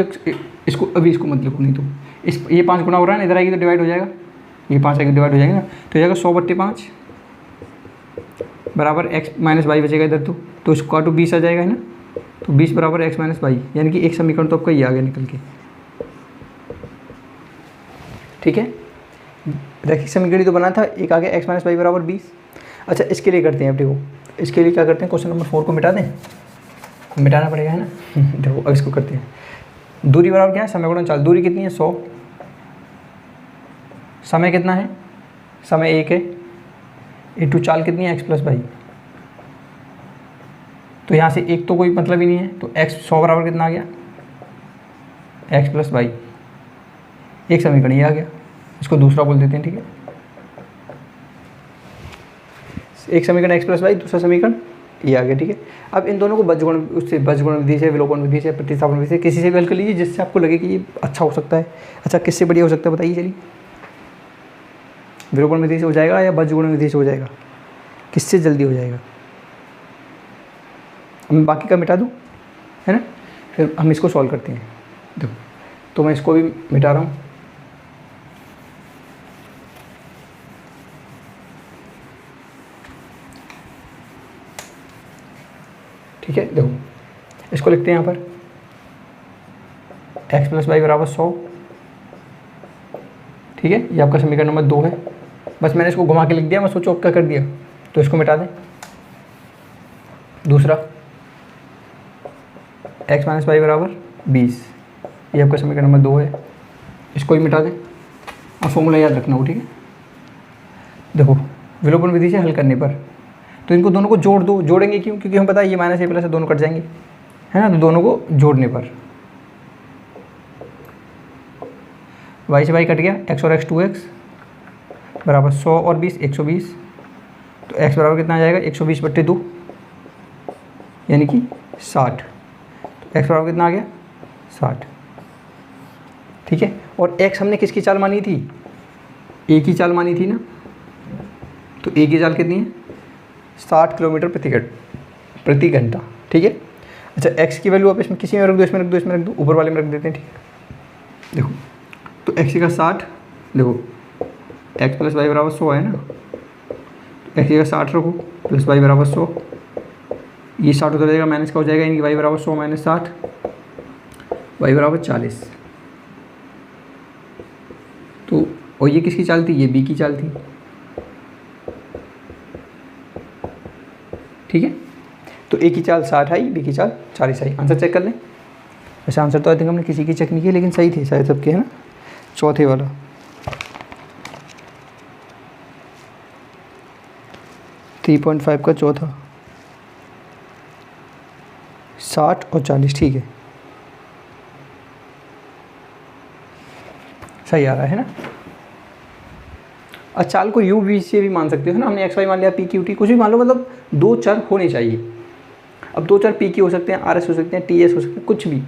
[SPEAKER 1] इसको अभी इसको मत लिखो, नहीं तो ये 5 गुणा हो रहा है ना, इधर आएगी तो डिवाइड हो जाएगा, ये 5 आएगी डिवाइड हो जाएगा ना, तो जाएगा 100/5 बराबर एक्स माइनस वाई बचेगा इधर, तो इसको काटो 20 आ जाएगा, है ना। तो 20 बराबर एक्स माइनस वाई, यानी कि एक समीकरण तो आपका ये आ गया निकल के, ठीक है। रैखिक समीकरण तो बना था, एक आ गया एक्स माइनस वाई बराबर 20। अच्छा इसके लिए करते हैं, अब देखो इसके लिए क्या करते हैं, क्वेश्चन नंबर 4 को मिटा दें, मिटाना पड़ेगा, है ना। देखो अब इसको करते हैं, दूरी बराबर क्या है, समय गुणा चाल। दूरी कितनी है, 100, समय कितना है समय 1 है, इंटू चाल कितनी है, x प्लस वाई। तो यहाँ से एक तो कोई मतलब ही नहीं है, तो x 100 बराबर कितना आ गया, x प्लस वाई। एक समीकरण ये आ गया, इसको दूसरा बोल देते हैं, ठीक है। एक समीकरण x प्लस वाई, दूसरा समीकरण ये आ गया, ठीक है। अब इन दोनों को बजगुण विधि से, विलोपन विधि से, प्रतिस्थापन विधि से, किसी से भी हल कर लीजिए जिससे आपको लगे कि ये अच्छा हो सकता है। अच्छा, किससे बढ़िया हो सकता है बताइए, चलिए। विलोपन विधि से हो जाएगा या बजगुण विधि से हो जाएगा, किससे जल्दी हो जाएगा? मैं बाकी का मिटा दूँ, है ना, फिर हम इसको सॉल्व करते हैं। देखो, तो मैं इसको भी मिटा रहा हूँ। ठीक है, देखो इसको लिखते हैं यहाँ पर, x प्लस वाई बराबर 100, ठीक है। ये आपका समीकरण नंबर 2 है। बस मैंने इसको घुमा के लिख दिया, मैं सोचो क्या कर दिया, तो इसको मिटा दें। दूसरा x माइनस वाई बराबर 20, ये आपका समीकरण नंबर 2 है, इसको ही मिटा दें और फॉर्मूला याद रखना हो, ठीक है। देखो, विलोपन विधि से हल करने पर तो इनको दोनों को जोड़ दो। जोड़ेंगे क्यों? क्योंकि हम पता है ये माइनस ए प्लस दोनों कट जाएंगे, है ना। तो दोनों को जोड़ने पर y से y कट गया, x और x 2x बराबर 100 और 20 120। तो x बराबर कितना आ जाएगा, 120/2 यानी कि 60। तो x बराबर कितना आ गया, 60, ठीक है। और x हमने किसकी चाल मानी थी, a की चाल मानी थी ना। तो a की चाल कितनी है, 60 किलोमीटर प्रति घंटा, ठीक है। अच्छा, x की वैल्यू आप इसमें किसी में रख दो, इसमें रख दो, इसमें रख दो, ऊपर वाले में रख देते हैं, ठीक है। देखो, तो x का 60, देखो x प्लस वाई बराबर 100 है ना, तो x का 60 रखो प्लस वाई बराबर 100, ये 60 उधर जाएगा, माइनस का हो जाएगा, यानी कि y बराबर 100 माइनस 60, y बराबर 40। तो और ये किसकी चाल थी, ये b की चाल थी, ठीक है। तो a की चाल 60 आई, b की चाल 40 आई। आंसर चेक कर लें। वैसे आंसर तो आई थिंक हमने किसी की चेक नहीं किया, लेकिन सही थे शायद सबके, है ना। चौथे वाला 3.5 का चौथा, 60 और 40, ठीक है, सही आ रहा है ना। और चाल को यू वी से भी मान सकते हो ना, हमने एक्स वाई मान लिया, पी क्यू टी कुछ भी मान लो, मतलब दो चर होने चाहिए। अब दो चर पी क्यू हो सकते हैं, आर एस हो सकते हैं, टी एस हो सकते हैं, कुछ भी।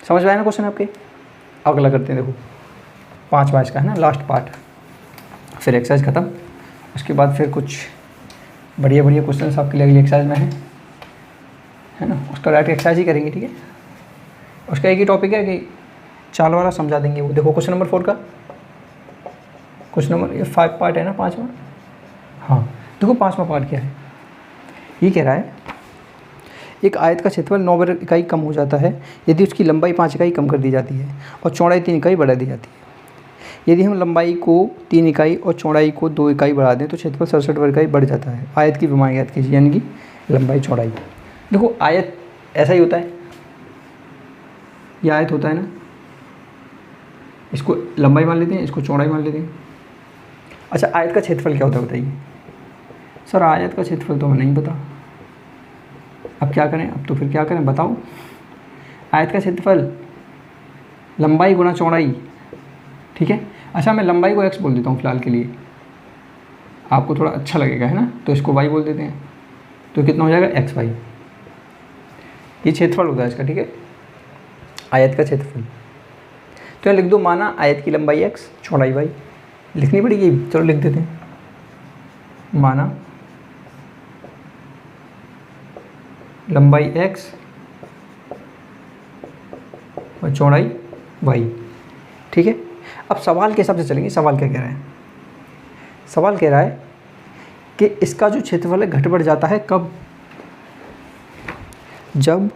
[SPEAKER 1] समझ में आया ना क्वेश्चन आपके। अगला करते हैं, देखो 5 का है ना, लास्ट पार्ट, फिर एक्सरसाइज ख़त्म। उसके बाद फिर कुछ बढ़िया क्वेश्चन आपके लिए अगली एक्सरसाइज में है ना। उसका डायरेक्ट एक्सरसाइज ही करेंगे, ठीक है। उसका एक ही टॉपिक है कि चाल वाला समझा देंगे वो। देखो क्वेश्चन नंबर 4 का, क्वेश्चन नंबर, ये 5 पार्ट है ना, 5वां। हाँ, देखो 5वां पार्ट क्या है, ये कह रहा है एक आयत का क्षेत्रफल 9 वर्ग इकाई कम हो जाता है यदि उसकी लंबाई 5 इकाई कम कर दी जाती है और चौड़ाई 3 इकाई बढ़ा दी जाती है। यदि हम लंबाई को 3 इकाई और चौड़ाई को 2 इकाई बढ़ा दें तो क्षेत्रफल 67 वर्ग इकाई बढ़ जाता है। आयत की विमाएँ ज्ञात कीजिए, यानी कि लंबाई चौड़ाई। देखो आयत ऐसा ही होता है, ये आयत होता है ना, इसको लंबाई मान लेते हैं, इसको चौड़ाई मान लेते हैं। अच्छा, आयत का क्षेत्रफल क्या होता है बताइए। सर आयत का क्षेत्रफल तो हमें नहीं पता, अब क्या करें, अब तो फिर क्या करें बताओ। आयत का क्षेत्रफल लंबाई गुना चौड़ाई, ठीक है। अच्छा, मैं लंबाई को x बोल देता हूँ फिलहाल के लिए, आपको थोड़ा अच्छा लगेगा, है ना। तो इसको y बोल देते हैं, तो कितना हो जाएगा xy। ये क्षेत्रफल होता है इसका, ठीक है, आयत का क्षेत्रफल। तो लिख दो, माना आयत की लंबाई x, चौड़ाई y। लिखनी पड़ेगी, चलो लिख देते हैं, माना लंबाई x और चौड़ाई y, ठीक है। अब सवाल के हिसाब से चलेंगे। सवाल क्या कह रहा है, सवाल कह रहा है कि इसका जो क्षेत्रफल है घट बढ़ जाता है कब, जब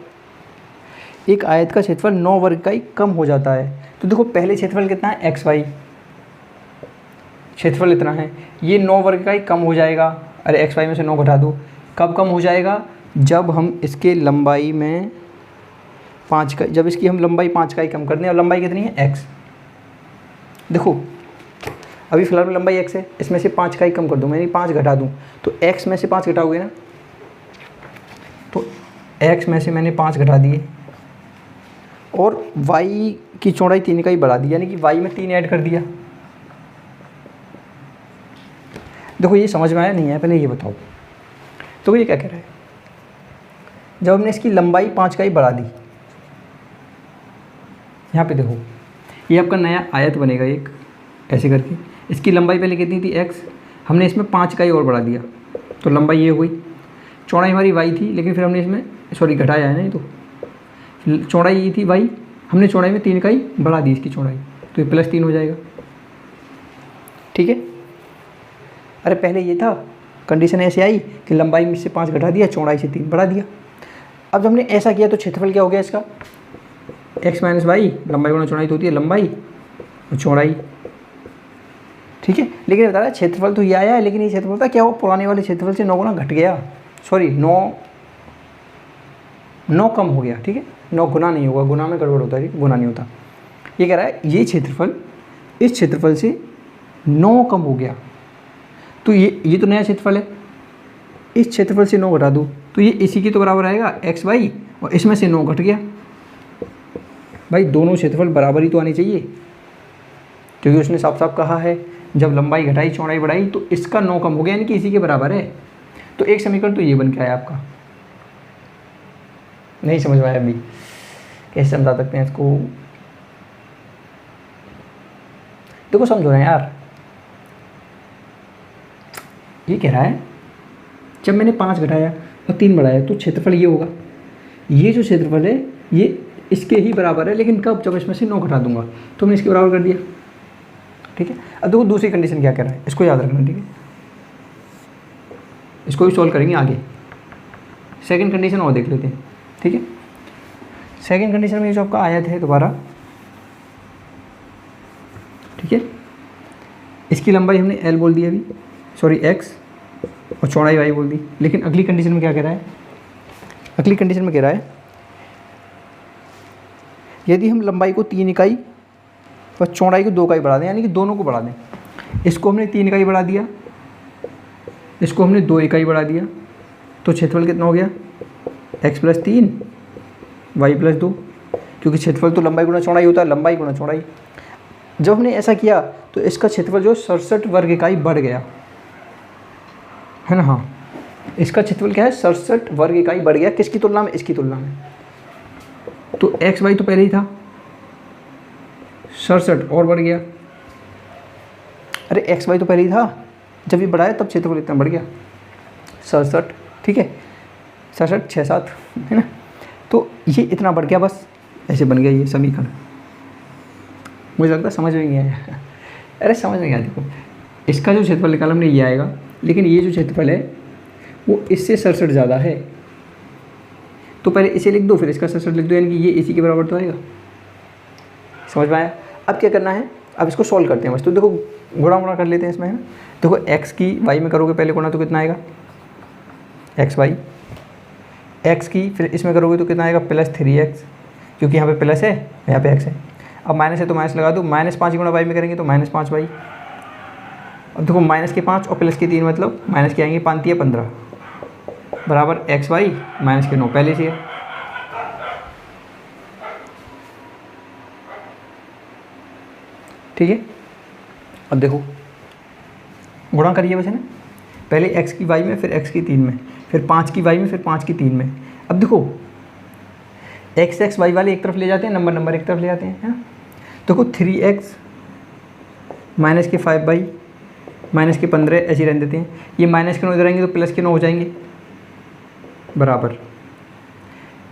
[SPEAKER 1] एक आयत का क्षेत्रफल 9 वर्ग इकाई कम हो जाता है। तो देखो पहले क्षेत्रफल कितना है, एक्स वाई, क्षेत्रफल इतना है, ये 9 वर्ग इकाई कम हो जाएगा। अरे एक्स वाई में से 9 घटा दो, कब कम हो जाएगा, जब हम इसके लंबाई में 5 का, जब इसकी हम लंबाई 5 इकाई कम कर दें। और लंबाई कितनी है, एक्स। देखो अभी फिलहाल में लंबाई x है, इसमें से 5 का ही कम कर दूँ, यानी 5 घटा दूँ तो x में से 5 घटाओगे ना, तो x में से मैंने 5 घटा दिए और y की चौड़ाई 3 का ही बढ़ा दी, यानी कि y में 3 ऐड कर दिया। देखो ये समझ में आया नहीं है, पहले ये बताओ। तो ये क्या कह रहा है, जब हमने इसकी लंबाई 5 का ही बढ़ा दी, यहाँ पे देखो ये आपका नया आयत बनेगा एक, ऐसे करके। इसकी लंबाई पहले कितनी थी x, हमने इसमें 5 का ही और बढ़ा दिया तो लंबाई ये हुई। चौड़ाई हमारी y थी, लेकिन फिर हमने इसमें सॉरी घटाया है ना, ये तो चौड़ाई ये थी y, हमने चौड़ाई में 3 का ही बढ़ा दी इसकी चौड़ाई, तो ये +3 हो जाएगा। ठीक है, अरे पहले ये था कंडीशन ऐसे आई कि लंबाई में से 5 घटा दिया, चौड़ाई से 3 बढ़ा दिया। अब जब हमने ऐसा किया तो क्षेत्रफल क्या हो गया इसका, x माइनस वाई, लंबाई गुणा चौड़ाई तो होती है लंबाई और चौड़ाई। ठीक है, लेकिन बता रहा है क्षेत्रफल तो ये आया है, लेकिन ये क्षेत्रफल था क्या, वो पुराने वाले क्षेत्रफल से 9 गुना घट गया, सॉरी 9 कम हो गया। ठीक है, 9 गुना नहीं होगा, गुना में गड़बड़ होता है, गुना नहीं होता। ये कह रहा है ये क्षेत्रफल इस क्षेत्रफल से 9 कम हो गया, तो ये तो नया क्षेत्रफल है, इस क्षेत्रफल से 9 घटा दूँ तो ये इसी के तो बराबर आएगा x y, और इसमें से 9 घट गया। भाई दोनों क्षेत्रफल बराबर ही तो आने चाहिए, क्योंकि उसने साफ साफ कहा है जब लंबाई घटाई चौड़ाई बढ़ाई तो इसका 9 कम हो गया, यानी कि इसी के बराबर है। तो एक समीकरण तो ये बन के आया आपका। नहीं समझ में आया अभी, कैसे समझा सकते हैं इसको, देखो समझो ना यार। ये कह रहा है जब मैंने 5 घटाया और 3 बढ़ाया तो क्षेत्रफल ये होगा, ये जो क्षेत्रफल है ये इसके ही बराबर है, लेकिन कब, जब इसमें से 9 घटा दूंगा तो हमने इसके बराबर कर दिया। ठीक है, अब देखो दूसरी कंडीशन क्या कह रहा है, इसको याद रखना। ठीक है, इसको भी सॉल्व करेंगे आगे। सेकंड कंडीशन और देख लेते हैं। ठीक है, सेकंड कंडीशन में जो आपका आयत है दोबारा, ठीक है, इसकी लंबाई हमने l बोल दी अभी, सॉरी x, और चौड़ाई y बोल दी। लेकिन अगली कंडीशन में क्या कह रहा है, अगली कंडीशन में कह रहा है यदि हम लंबाई को 3 इकाई और चौड़ाई को 2 इकाई बढ़ा दें, यानी कि दोनों को बढ़ा दें, इसको हमने 3 इकाई बढ़ा दिया, इसको हमने 2 इकाई बढ़ा दिया, तो क्षेत्रफल कितना हो गया, x + 3 y + 2, क्योंकि क्षेत्रफल तो लंबाई गुणा चौड़ाई होता है, लंबाई गुणा चौड़ाई। जब हमने ऐसा किया तो इसका क्षेत्रफल जो 67 वर्ग इकाई बढ़ गया है ना। हाँ, इसका क्षेत्रफल क्या है, 67 वर्ग इकाई बढ़ गया, किसकी तुलना में, इसकी तुलना में। तो x y तो पहले ही था 67 और बढ़ गया, अरे x y तो पहले ही था, जब ये बढ़ाया तब क्षेत्रफल इतना बढ़ गया 67। ठीक है, 67 6 7 है ना, तो ये इतना बढ़ गया, बस ऐसे बन गया ये समीकरण। मुझे लगता है समझ में नहीं आया। अरे समझ में आया, देखो इसका जो क्षेत्रफल निकाला हमने ये आएगा, लेकिन ये जो क्षेत्रफल है वो इससे 67 ज़्यादा है, तो पहले इसे लिख दो फिर इसका 67 लिख दो, यानी कि ये इसी के बराबर तो आएगा। समझ में आया। अब क्या करना है, अब इसको सॉल्व करते हैं बस। तो देखो गुणा कर लेते हैं इसमें, है ना। देखो x की y में करोगे पहले गुणा तो कितना आएगा, x y, x की फिर इसमें करोगे तो कितना आएगा, +3x, क्योंकि यहाँ पे प्लस है यहाँ पे x है। अब माइनस है तो माइनस लगा दो, -5 गुणा y में करेंगे तो -5y। अब देखो -5 और +3 मतलब माइनस के आएंगे, 5 × 15 बराबर xy -9 पहले से है। ठीक है, अब देखो गुणा करिए बस, है ना। पहले x की y में, फिर x की 3 में, फिर 5 की y में, फिर 5 की 3 में। अब देखो x y वाले एक तरफ ले जाते हैं, नंबर एक तरफ ले जाते हैं, है ना। देखो 3x -5y -15 ऐसे ही रहने देते हैं। ये -9 इधर आएंगे तो +9 हो जाएंगे बराबर,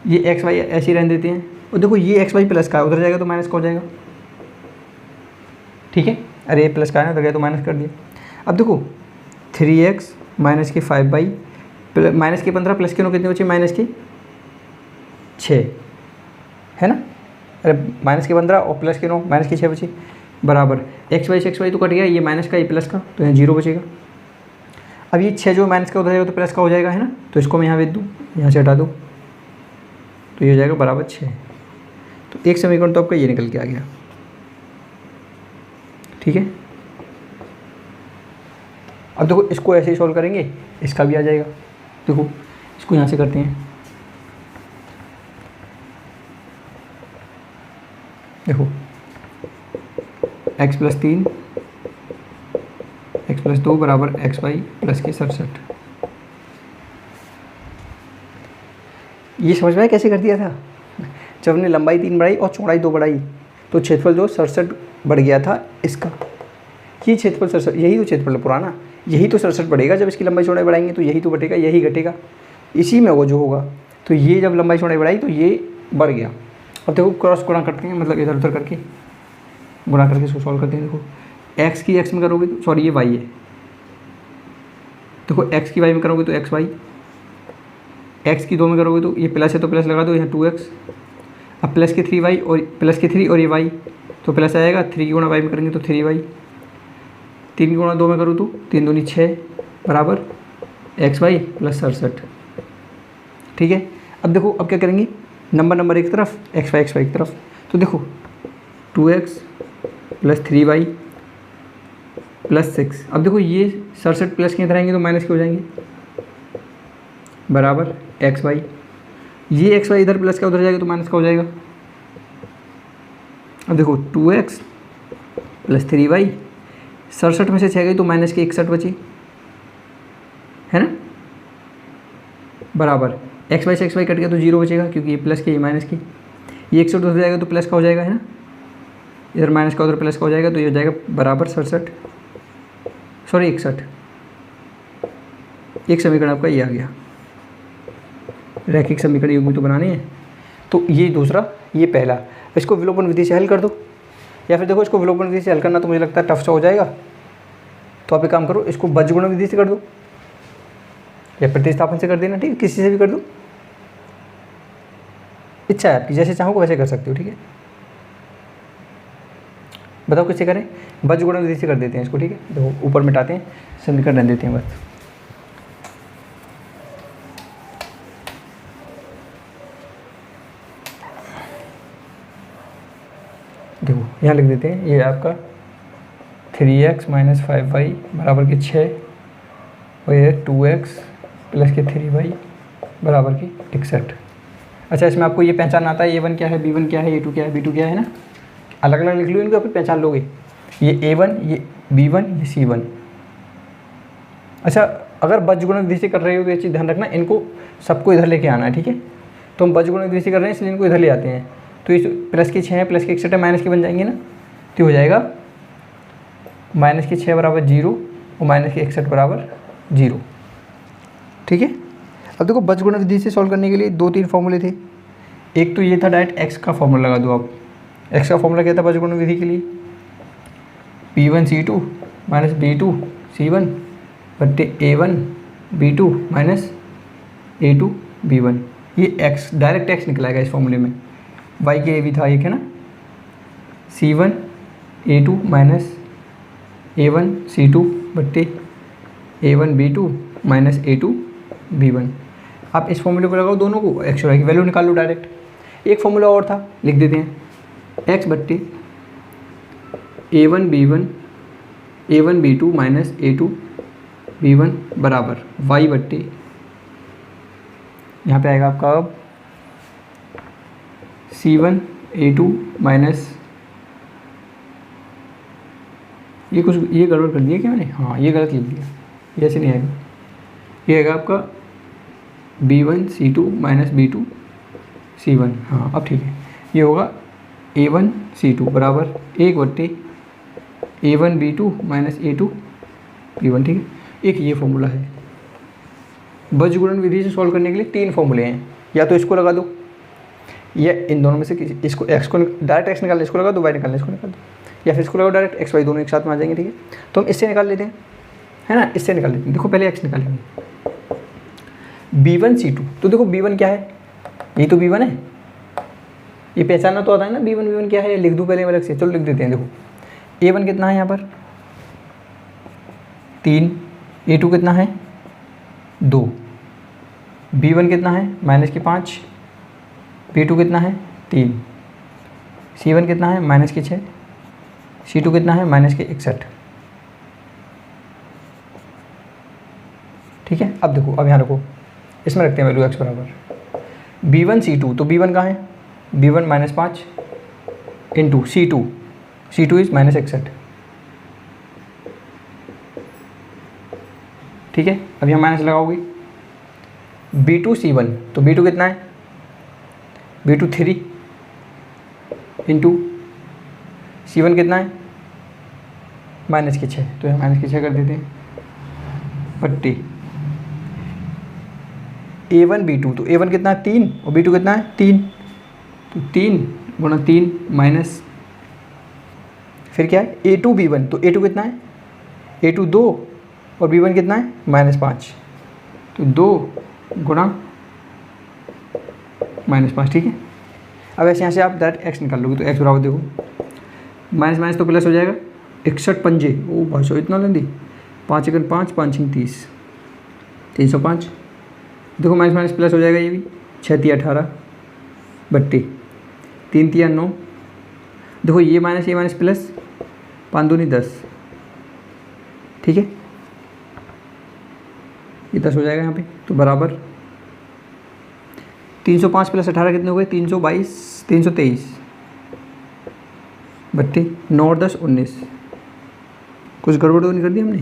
[SPEAKER 1] ये x y ऐसे ही रहने देते हैं। और देखो ये x y प्लस का है, उधर जाएगा तो माइनस का हो जाएगा। ठीक है, अरे ये प्लस का है ना, उधर गया तो माइनस कर दिया। अब देखो 3x -5y -15 +9 कितने बचे, -6 है ना। अरे -15 और +9 -6 बचे बराबर x y से x y तो कट गया, ये माइनस का ये प्लस का, तो यहाँ 0 बचेगा। अब ये 6 जो माइनस का उधर जाएगा तो प्लस का हो जाएगा, है ना। तो इसको मैं यहाँ भेज दूँ, यहाँ से हटा दूँ तो ये हो जाएगा बराबर 6। तो एक समीकरण तो आपका ये निकल के आ गया। ठीक है, अब देखो इसको ऐसे ही सॉल्व करेंगे, इसका भी आ जाएगा। देखो इसको यहाँ से करते हैं, देखो x + 3 x + 2 बराबर xy + के 67। ये समझ में आया कैसे कर दिया था? जब हमने लंबाई 3 बढ़ाई और चौड़ाई 2 बढ़ाई तो क्षेत्रफल जो 67 बढ़ गया था इसका। ये क्षेत्रफल 67, यही तो क्षेत्रफल पुराना, यही तो 67 बढ़ेगा जब इसकी लंबाई चौड़ाई बढ़ाएंगे, तो यही तो बढ़ेगा, यही घटेगा, इसी में वो जो होगा। तो ये जब लंबाई चौड़ाई बढ़ाई तो ये बढ़ गया। अब देखो क्रॉस गुणा करते हैं, मतलब इधर उधर करके गुणा करके इसको सॉल्व करते हैं। देखो x की x में करोगे तो सॉरी ये y है, देखो x की y में करोगे तो xy, x की 2 में करोगे तो ये प्लस है तो प्लस लगा दो, यहाँ 2x, अब प्लस के 3y और प्लस के 3 और ये y तो प्लस आएगा, 3 की गुणा y में करेंगे तो 3y, 3 की गुणा 2 में करूँ तो 3 दूनी 6 बराबर xy + 67। ठीक है, अब देखो अब क्या करेंगे, नंबर एक तरफ, xy एक तरफ, तो देखो 2x + 3y + 6। अब देखो ये 67 प्लस के इधर आएंगे तो माइनस के हो जाएंगे बराबर xy, ये xy इधर प्लस का उधर जाएगा तो माइनस का हो जाएगा। अब देखो 2x + 3y, 67 में से 6 गई तो माइनस के 61 बची, है ना, बराबर xy से xy कट गया तो 0 बचेगा, क्योंकि ये प्लस की ये माइनस की, ये 61 उधर जाएगा तो प्लस का हो जाएगा, है ना, इधर माइनस का उधर प्लस का हो जाएगा, तो ये हो जाएगा बराबर 61 सॉरी 61। एक समीकरण आपका ये आ गया। रैखिक समीकरण युग्मी तो बनाने हैं, तो ये दूसरा, ये पहला। इसको विलोपन विधि से हल कर दो, या फिर देखो इसको विलोपन विधि से हल करना तो मुझे लगता है टफ सा हो जाएगा, तो आप एक काम करो, इसको बीजगुणन विधि से कर दो या प्रतिस्थापन से कर देना, ठीक है, किसी से भी कर दो, इच्छा है आपकी, जैसे चाहो वैसे कर सकते हो। ठीक है, बताओ किससे करें, बीजगुणन विधि से कर देते हैं इसको। ठीक है, देखो ऊपर मिटाते हैं, समीकरण रख देते हैं बस। देखो यहाँ लिख देते हैं, ये आपका 3x - 5y बराबर के 6 और ये 2x + के 3y बराबर की 61। अच्छा, इसमें आपको ये पहचान आता है, a1 क्या है, b1 क्या है, a2 क्या है, b2 क्या है ना, अलग अलग लिख लो इनको, फिर पहचान लोगे। ये a1, ये b1, ये c1। अच्छा, अगर बीजगुणन विधि से कर रहे हो तो ये चीज़ ध्यान रखना, इनको सबको इधर लेके आना है। ठीक है, तो हम बीजगुणन विधि से कर रहे हैं इसलिए इनको इधर ले आते हैं, तो इस प्लस के 6 है, प्लस के 61 है, माइनस के बन जाएंगे ना, तो हो जाएगा माइनस के 6 बराबर 0 और माइनस के 61 बराबर 0। ठीक है, अब देखो बीजगुणन विधि से सॉल्व करने के लिए 2-3 फॉर्मूले थे। एक तो ये था डायरेक्ट x का फॉर्मूला लगा दो आप। x का फॉर्मूला क्या था बीजगुणन विधि के लिए, P1C2 - B2C1 बट्टे A1 B2 - A2 B1। ये x डायरेक्ट x निकलाएगा इस फॉर्मूले में। y के लिए भी था एक, है ना, C1 A2 - A1 C2 बट्टे A1 B2 - A2 B1। आप इस फॉर्मूले को लगाओ दोनों को, x और y की वैल्यू निकाल लो डायरेक्ट। एक फॉर्मूला और था, लिख देते हैं, x बट्टे A1 B1 A1 B2 - A2 B1 बराबर y बट्टे, यहाँ पे आएगा आपका अब C1 A2 माइनस, ये कुछ ये गड़बड़ कर दिया क्या मैंने, हाँ ये गलत लिख दिया, ये ऐसे नहीं आएगा, ये आएगा आपका B1 C2 - B2 C1। हाँ अब ठीक है, ये होगा A1 C2 बराबर 1 बट्टे A1 B2 - A2 B1। ठीक है, एक ये फॉर्मूला है। बीजगुणन विधि से सॉल्व करने के लिए 3 फॉर्मूले हैं, या तो इसको लगा दो, या इन दोनों में से किसी, इसको x को डायरेक्ट x निकालना, इसको लगा दो, y निकालना, इसको निकाल दो, या फिर इसको लगाओ डायरेक्ट x y दोनों एक साथ में आ जाएंगे। ठीक है, तो हम इससे निकाल लेते हैं, है ना, इससे निकाल लेते हैं। देखो पहले x निकालेंगे, B1C2, तो देखो B1 क्या है, ये तो B1 है, ये पहचानना तो आता है ना, B1 क्या है, लिख दूँ पहले अलग से, चलो लिख देते हैं। देखो A1 कितना है यहाँ पर 3, A2 कितना है 2, B1 कितना है -5, B2 कितना है 3, C1 कितना है -6, C2 कितना है -61। अब देखो, अब यहाँ रखो, इसमें रखते हैं वैल्यू x बराबर B1 C2, तो B1 कहाँ है, B1 -5 into C2, C2 is -61, ठीक है। अब यहाँ माइनस लगाओगे, B2 C1, तो B2 कितना है, B2 3 इंटू C1 कितना है -6, तो यहाँ -6 कर देते हैं पट्टी A1 B2, तो A1 कितना है 3 और B2 कितना है 3, तो 3 गुणा 3 माइनस, फिर क्या है A2 B1, तो A2 कितना है, A2 2 और B1 कितना है -5, तो 2 गुणा -5, ठीक है। अब ऐसे यहाँ से आप डायरेक्ट x निकाल लोगे, तो x बराबर देखो माइनस माइनस तो प्लस हो जाएगा, 61 पंजे, ओ भाई इतना लेंदी, 5 एकन 5 5 30, 305, देखो माइनस माइनस प्लस हो जाएगा, ये भी 6 3 18 बट्टी 3 3 9, देखो ये माइनस प्लस 5 2 10, ठीक है, ये 10 हो जाएगा यहाँ पे, तो बराबर 305 प्लस 18 कितने हो गए, 322 323 बट्टी 9 और 10 19, कुछ गड़बड़ तो नहीं कर दी हमने,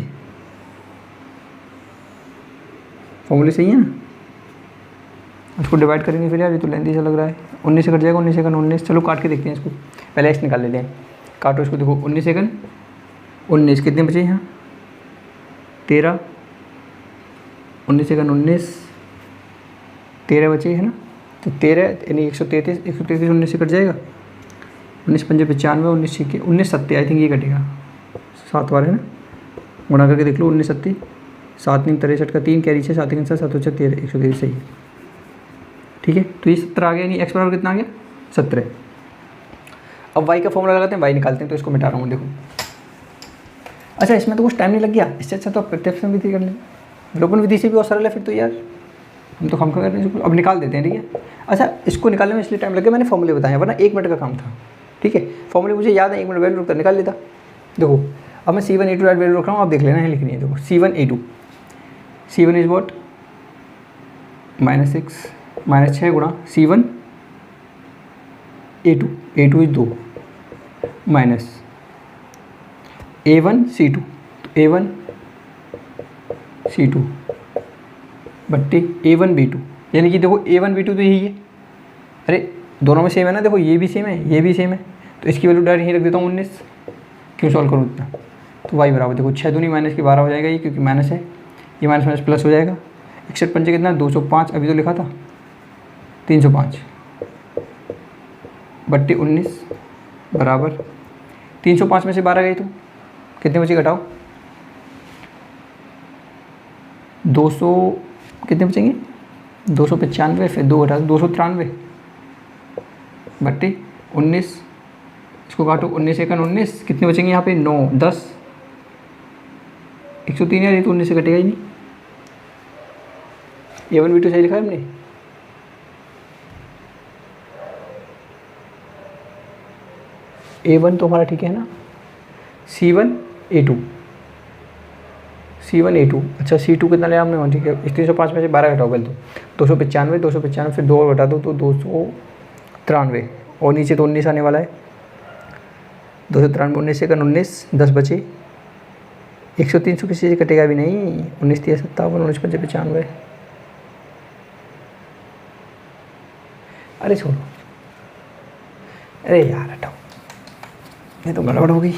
[SPEAKER 1] फॉर्मूले सही है ना। इसको डिवाइड करेंगे फिर यार, ये तो लेंथी सा लग रहा है, 19 से कट जाएगा, 19 सेकंड 19, चलो काट के देखते हैं इसको, पहले x निकाल लेते हैं, काटो इसको, देखो 19 सेकंड 19 कितने बचे यहाँ 13, 19 सेकंड 19 13 बचे है ना, तो 13 यानी 133 19 से कट जाएगा, 19 पंजे 95, 19 छः 19 सत्ते, आई थिंक ये कटेगा 7 बार है ना, गुणा करके देख लो, 19 सत्ती 7 3 63 का 3 कैरी 6 7 3 7 7 13 123 सही है, ठीक है। तो ये 17 आ गया, यानी x बराबर कितना आ गया 17। अब y का फॉर्मूला लगाते हैं, y निकालते हैं, तो इसको मिटा रहा हूँ देखो, अच्छा इसमें तो कुछ टाइम नहीं लग गया, इससे अच्छा तो आप प्रत्यक्ष विधि कर लें, विलोपन विधि से भी और सरल है फिर तो यार, हम तो कर रहे हैं, अब निकाल देते हैं, ठीक है। अच्छा इसको निकालने में इसलिए टाइम लग गया, मैंने फॉर्मूले बताए, वरना 1 मिनट का काम था, ठीक है। फॉर्मूले मुझे याद है, 1 मिनट वैल्यू निकाल लेता। देखो अब मैं C1 A2 डायरेक्ट वैल्यू रख रहा हूँ, आप देख लेना है लिखनी है, देखो C1 A2, C1 is what -6 गुणा C1 A2, A2 is 2 minus A1 C2, तो A1 C2 बट्टी A1 B2, यानी कि देखो A1 B2 तो यही है, अरे दोनों में सेम है ना, देखो ये भी सेम है ये भी सेम है, तो इसकी वैल्यू डायरेक्ट यहीं रख देता हूँ 19, क्यों सॉल्व करूँ इतना, तो y बराबर देखो 6 दूनी माइनस की 12 हो जाएगा, ये क्योंकि माइनस है, ये माइनस माइनस प्लस हो जाएगा, 61 पंजे कितना 205, अभी तो लिखा था 305 बट्टी 19 बराबर 305 में से 12 गई तो कितने बचे घटाओ, 200 कितने बचेंगे 295, फिर 2 घटा 293 बट्टी 19, इसको काटो 19 एकन 19, कितने बचेंगे यहाँ पे 9 10 103 यार, ये तो 19 से कटेगा ही नहीं, A1 B2 सही लिखा है हमने, A1 तो हमारा ठीक है ना, C1 A2, अच्छा C2 कितना लिया हमने, ठीक है। 305 में से 12 घटाओ पहले तो 295 फिर 2 और घटा दो तो 293, और नीचे तो 19 आने वाला है, 293 19 से 19 10 बचे, 103 किसी से कटेगा भी नहीं, 19 3 57 19 5 95, अरे छोड़ो, अरे यार हटाओ, ये तो गड़बड़ हो गई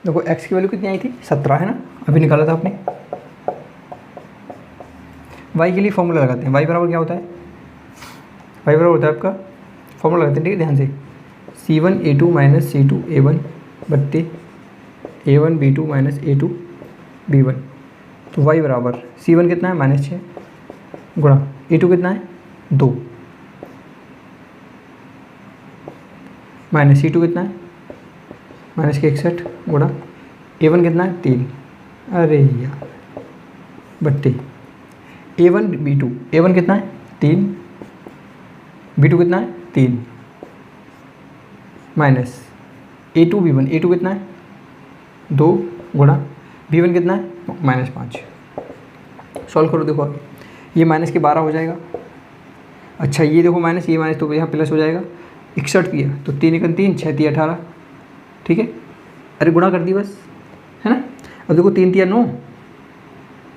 [SPEAKER 1] देखो x की वैल्यू कितनी आई थी 17 है ना, अभी निकाला था आपने। y के लिए फॉर्मूला लगाते हैं, y बराबर क्या होता है, y बराबर होता है आपका, फॉर्मूला लगाते हैं, ठीक है ध्यान से, C1 A2 minus C2 A1 बट्टे A1 B2 minus A2 B1, तो y बराबर C1 कितना है -6 गुणा A2 कितना है 2 माइनस C2 कितना है -61 गुणा A1 कितना है 3, अरे यार बट्टे A1 B2, A1 कितना है 3, B2 कितना है 3 माइनस A2 कितना है 2 गुणा V1 कितना है -5। सॉल्व करो, देखो आगे ये माइनस के 12 हो जाएगा। अच्छा ये देखो माइनस, ये माइनस तो यहाँ प्लस हो जाएगा। 61 किया तो 3 × 3 6 × 18, ठीक है। अरे गुणा कर दी बस, है ना। अब देखो 3 × 3 9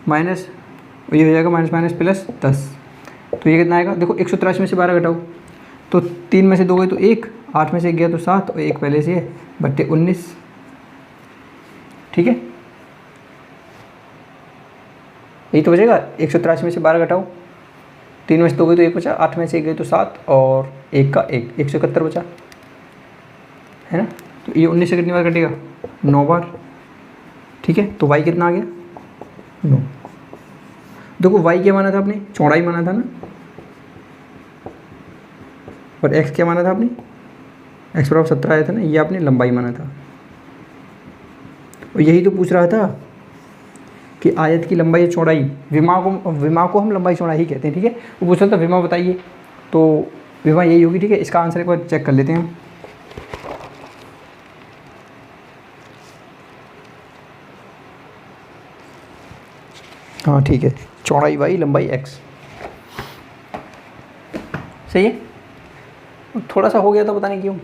[SPEAKER 1] माइनस, ये हो जाएगा माइनस माइनस प्लस 10। तो ये कितना आएगा, देखो 183 में से 12 घटाओ तो 3 में से 2 गए तो 1, 8 में से 1 गया तो 7 और 1 पहले से है बट्टे 19, ठीक है। यही तो बचेगा। 183 में से 12 घटाओ, 3 में से 2 गए तो 1 बचा, 8 में से 1 गए तो 7 और 1 का 1, 171 बचा, है ना। तो ये 19 से कितनी बार कटेगा 9 बार, ठीक है। तो y कितना आ गया 9। देखो y क्या माना था आपने, चौड़ाई माना था ना, और x क्या माना था आपने, x बराबर 17 आया था ना, ये आपने लंबाई माना था। और यही तो पूछ रहा था कि आयत की लंबाई चौड़ाई, विमा को हम लंबाई चौड़ाई ही कहते हैं, ठीक है। वो पूछ रहा था विमा बताइए, तो विमा यही होगी, ठीक है। इसका आंसर एक बार चेक कर लेते हैं। हाँ ठीक है, चौड़ाई y लंबाई x, सही है। थोड़ा सा हो गया था, पता नहीं क्यों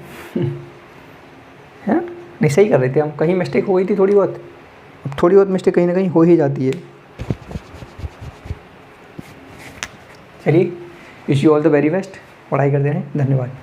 [SPEAKER 1] है ना, नहीं सही कर रहे थे हम, कहीं मिस्टेक हो गई थी थोड़ी बहुत। अब थोड़ी बहुत मिस्टेक कहीं ना कहीं हो ही जाती है। चलिए, wish you all the very best, पढ़ाई करते रहें, धन्यवाद।